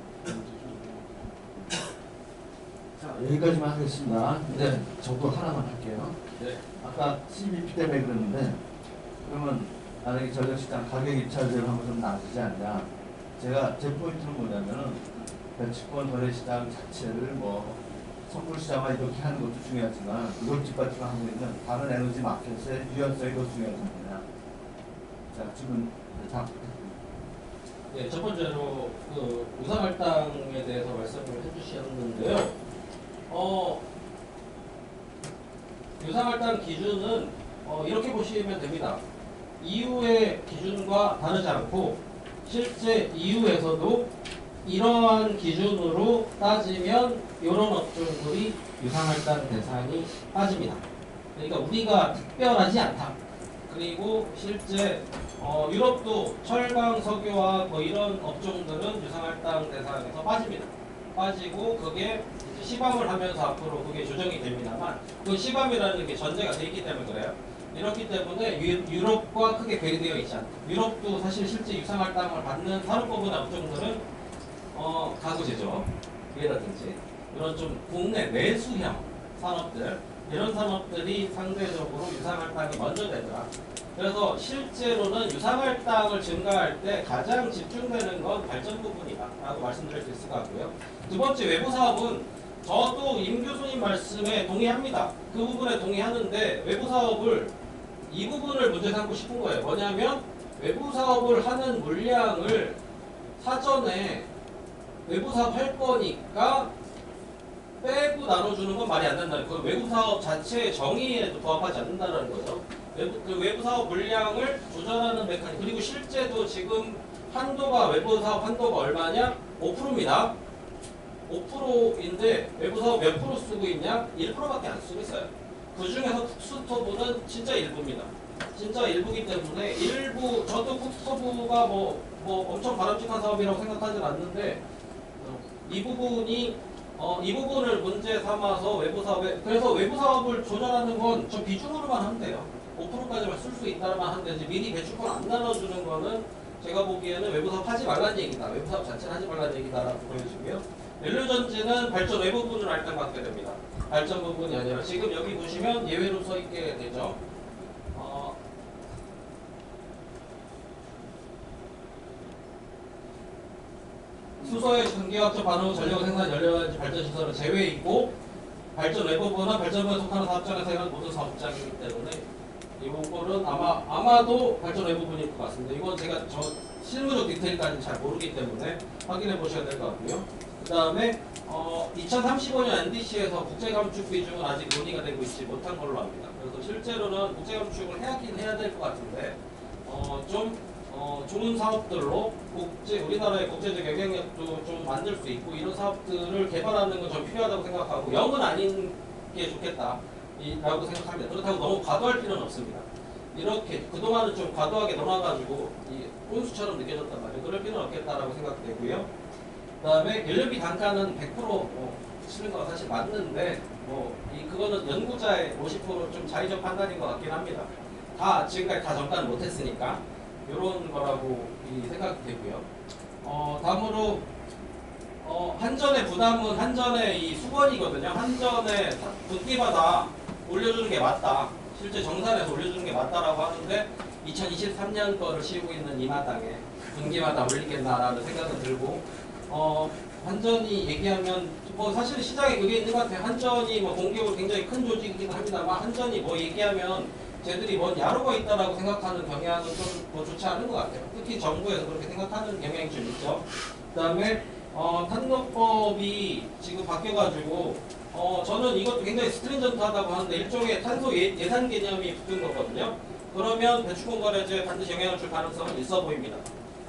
자, 여기까지만 하겠습니다. 네, 저도 하나만 할게요. 네. 아까 CBP 때문에 그랬는데, 그러면 만약에 전력시장 가격 입찰대로 하면 좀 나아지지 않냐. 제가 제 포인트는 뭐냐면은 배치권 거래시장 자체를 뭐 선물시장화 이렇게 하는 것도 중요하지만 그걸 뒷받침하고 있는 다른 에너지 마켓의 유연성이 더 중요하지 않느냐. 자, 지금 다 네, 첫 번째로 그 유상할당에 대해서 말씀을 해주셨는데요. 유상할당 기준은 이렇게 보시면 됩니다. 이후의 기준과 다르지 않고 실제 이후에서도 이러한 기준으로 따지면 이런 업종들이 유상할당 대상이 빠집니다. 그러니까 우리가 특별하지 않다. 그리고 실제 유럽도 철강, 석유와 뭐 이런 업종들은 유상할당 대상에서 빠집니다. 빠지고 그게 이제 시밤을 하면서 앞으로 그게 조정이 됩니다만 그 시밤이라는 게 전제가 돼 있기 때문에 그래요. 이렇기 때문에 유럽과 크게 괴리되어 있지 않다. 유럽도 사실 실제 유상할당을 받는 산업부분의 업종들은 가구제조 이라든지 이런 좀 국내 내수형 산업들 이런 산업들이 상대적으로 유상할당이 먼저 되더라. 그래서 실제로는 유상할당을 증가할 때 가장 집중되는 건 발전 부분이다 라고 말씀드릴 수 있을 것 같고요. 두 번째 외부 사업은 저도 임 교수님 말씀에 동의합니다. 그 부분에 동의하는데 외부 사업을 이 부분을 문제 삼고 싶은 거예요. 뭐냐면 외부 사업을 하는 물량을 사전에 외부 사업 할 거니까 빼고 나눠주는 건 말이 안 된다는 거예요. 외부 사업 자체의 정의에도 부합하지 않는다는 거죠. 외부 사업 물량을 조절하는 메커니즘. 그리고 실제도 지금 한도가 외부 사업 한도가 얼마냐? 5%입니다. 5%인데 외부 사업 몇 프로 쓰고 있냐? 1%밖에 안 쓰고 있어요. 그 중에서 쿡스토브는 진짜 일부입니다. 진짜 일부기 때문에 일부 저도 쿡스토브가 뭐 엄청 바람직한 사업이라고 생각하진 않는데 이 부분이 이 부분을 문제 삼아서 외부 사업에 그래서 외부 사업을 조절하는 건 저 비중으로만 하면 돼요. 5%까지만 쓸 수 있다만 하면 되지 미리 배출권 안 나눠주는 거는 제가 보기에는 외부 사업 하지 말라는 얘기다. 외부 사업 자체는 하지 말라는 얘기다라고 보여지고요. 연료전지는 발전 외부 부분을 할당받게 됩니다. 발전 부분이 아니라 지금 여기 보시면 예외로 써 있게 되죠. 수소의 전기화학적 반응 전력 생산 연료전지 발전 시설은 제외 있고 발전 외부부나 발전부에 속하는 사업장에서 하는 모든 사업장이기 때문에 이거는 아마도 발전 외부분일 것 같습니다. 이건 제가 저 실무적 디테일까지는 잘 모르기 때문에 확인해 보셔야 될 것 같고요. 그 다음에 2035년 NDC에서 국제감축 비중은 아직 논의가 되고 있지 못한 걸로 압니다. 그래서 실제로는 국제감축을 해야긴 해야 될 것 같은데 좋은 사업들로 우리나라의 국제적 영향력도 좀 만들 수 있고 이런 사업들을 개발하는 건 좀 필요하다고 생각하고 0은 아닌 게 좋겠다 라고 생각합니다. 그렇다고 너무 과도할 필요는 없습니다. 이렇게 그동안은 좀 과도하게 놀아가지고 이 혼수처럼 느껴졌단 말이에요. 그럴 필요는 없겠다라고 생각되고요. 그 다음에 연료비 단가는 100% 치는 거 사실 맞는데 그거는 연구자의 50% 좀 자의적 판단인 것 같긴 합니다. 지금까지 다 정가는 못했으니까 이런 거라고 생각이 되고요. 다음으로 한전의 부담은 한전의 이 수건이거든요. 한전의 분기마다 올려주는 게 맞다. 실제 정산해서 올려주는 게 맞다라고 하는데 2023년 거를 씌우고 있는 이 마당에 분기마다 올리겠나라는 생각은 들고 한전이 얘기하면 사실 시장에 그게 있는 것 같아요. 한전이 공기업은 굉장히 큰 조직이긴 합니다만 한전이 얘기하면 쟤들이 야로가 있다라고 생각하는 경향은 좀 좋지 않은 것 같아요. 특히 정부에서 그렇게 생각하는 경향이 좀 있죠. 그 다음에 탄노법이 지금 바뀌어가지고 저는 이것도 굉장히 스트린전트하다고 하는데 일종의 탄소 예산 개념이 붙은 거거든요. 그러면 배출권 거래제에 반드시 영향을 줄 가능성은 있어 보입니다.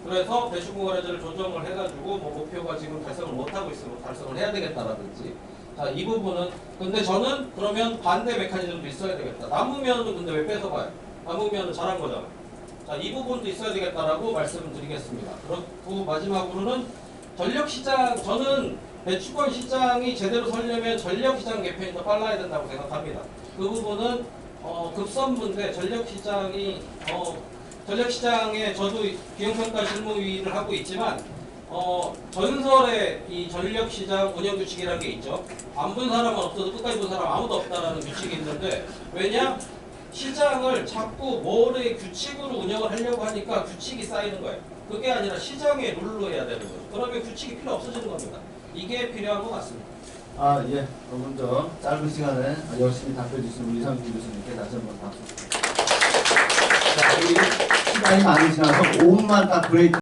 그래서 배출권 거래제를 조정을 해가지고 목표가 지금 달성을 못하고 있으면 달성을 해야 되겠다라든지 자, 이 부분은 근데 저는 그러면 반대 메커니즘도 있어야 되겠다. 남으면은 근데 왜 뺏어가요? 남으면은 잘한 거잖아요. 자, 이 부분도 있어야 되겠다라고 말씀드리겠습니다. 그렇고 마지막으로는 전력시장 저는 배출권 시장이 제대로 서려면 전력시장 개편이 더 빨라야 된다고 생각합니다. 그 부분은 급선무인데 전력시장에 저도 기형평가 실무위를 하고 있지만 전설의 이 전력시장 운영 규칙이라는 게 있죠. 안 본 사람은 없어도 끝까지 본 사람 아무도 없다라는 규칙이 있는데 왜냐? 시장을 자꾸 뭐를 규칙으로 운영을 하려고 하니까 규칙이 쌓이는 거예요. 그게 아니라 시장의 룰로 해야 되는 거죠. 그러면 규칙이 필요 없어지는 겁니다. 이게 필요한 것 같습니다. 예. 먼저 짧은 시간에 열심히 답해주신 우리 이상준 교수님께 다시 한번 박수. 자, 우리 시간이 많이 지나서 5분만 딱 브레이크.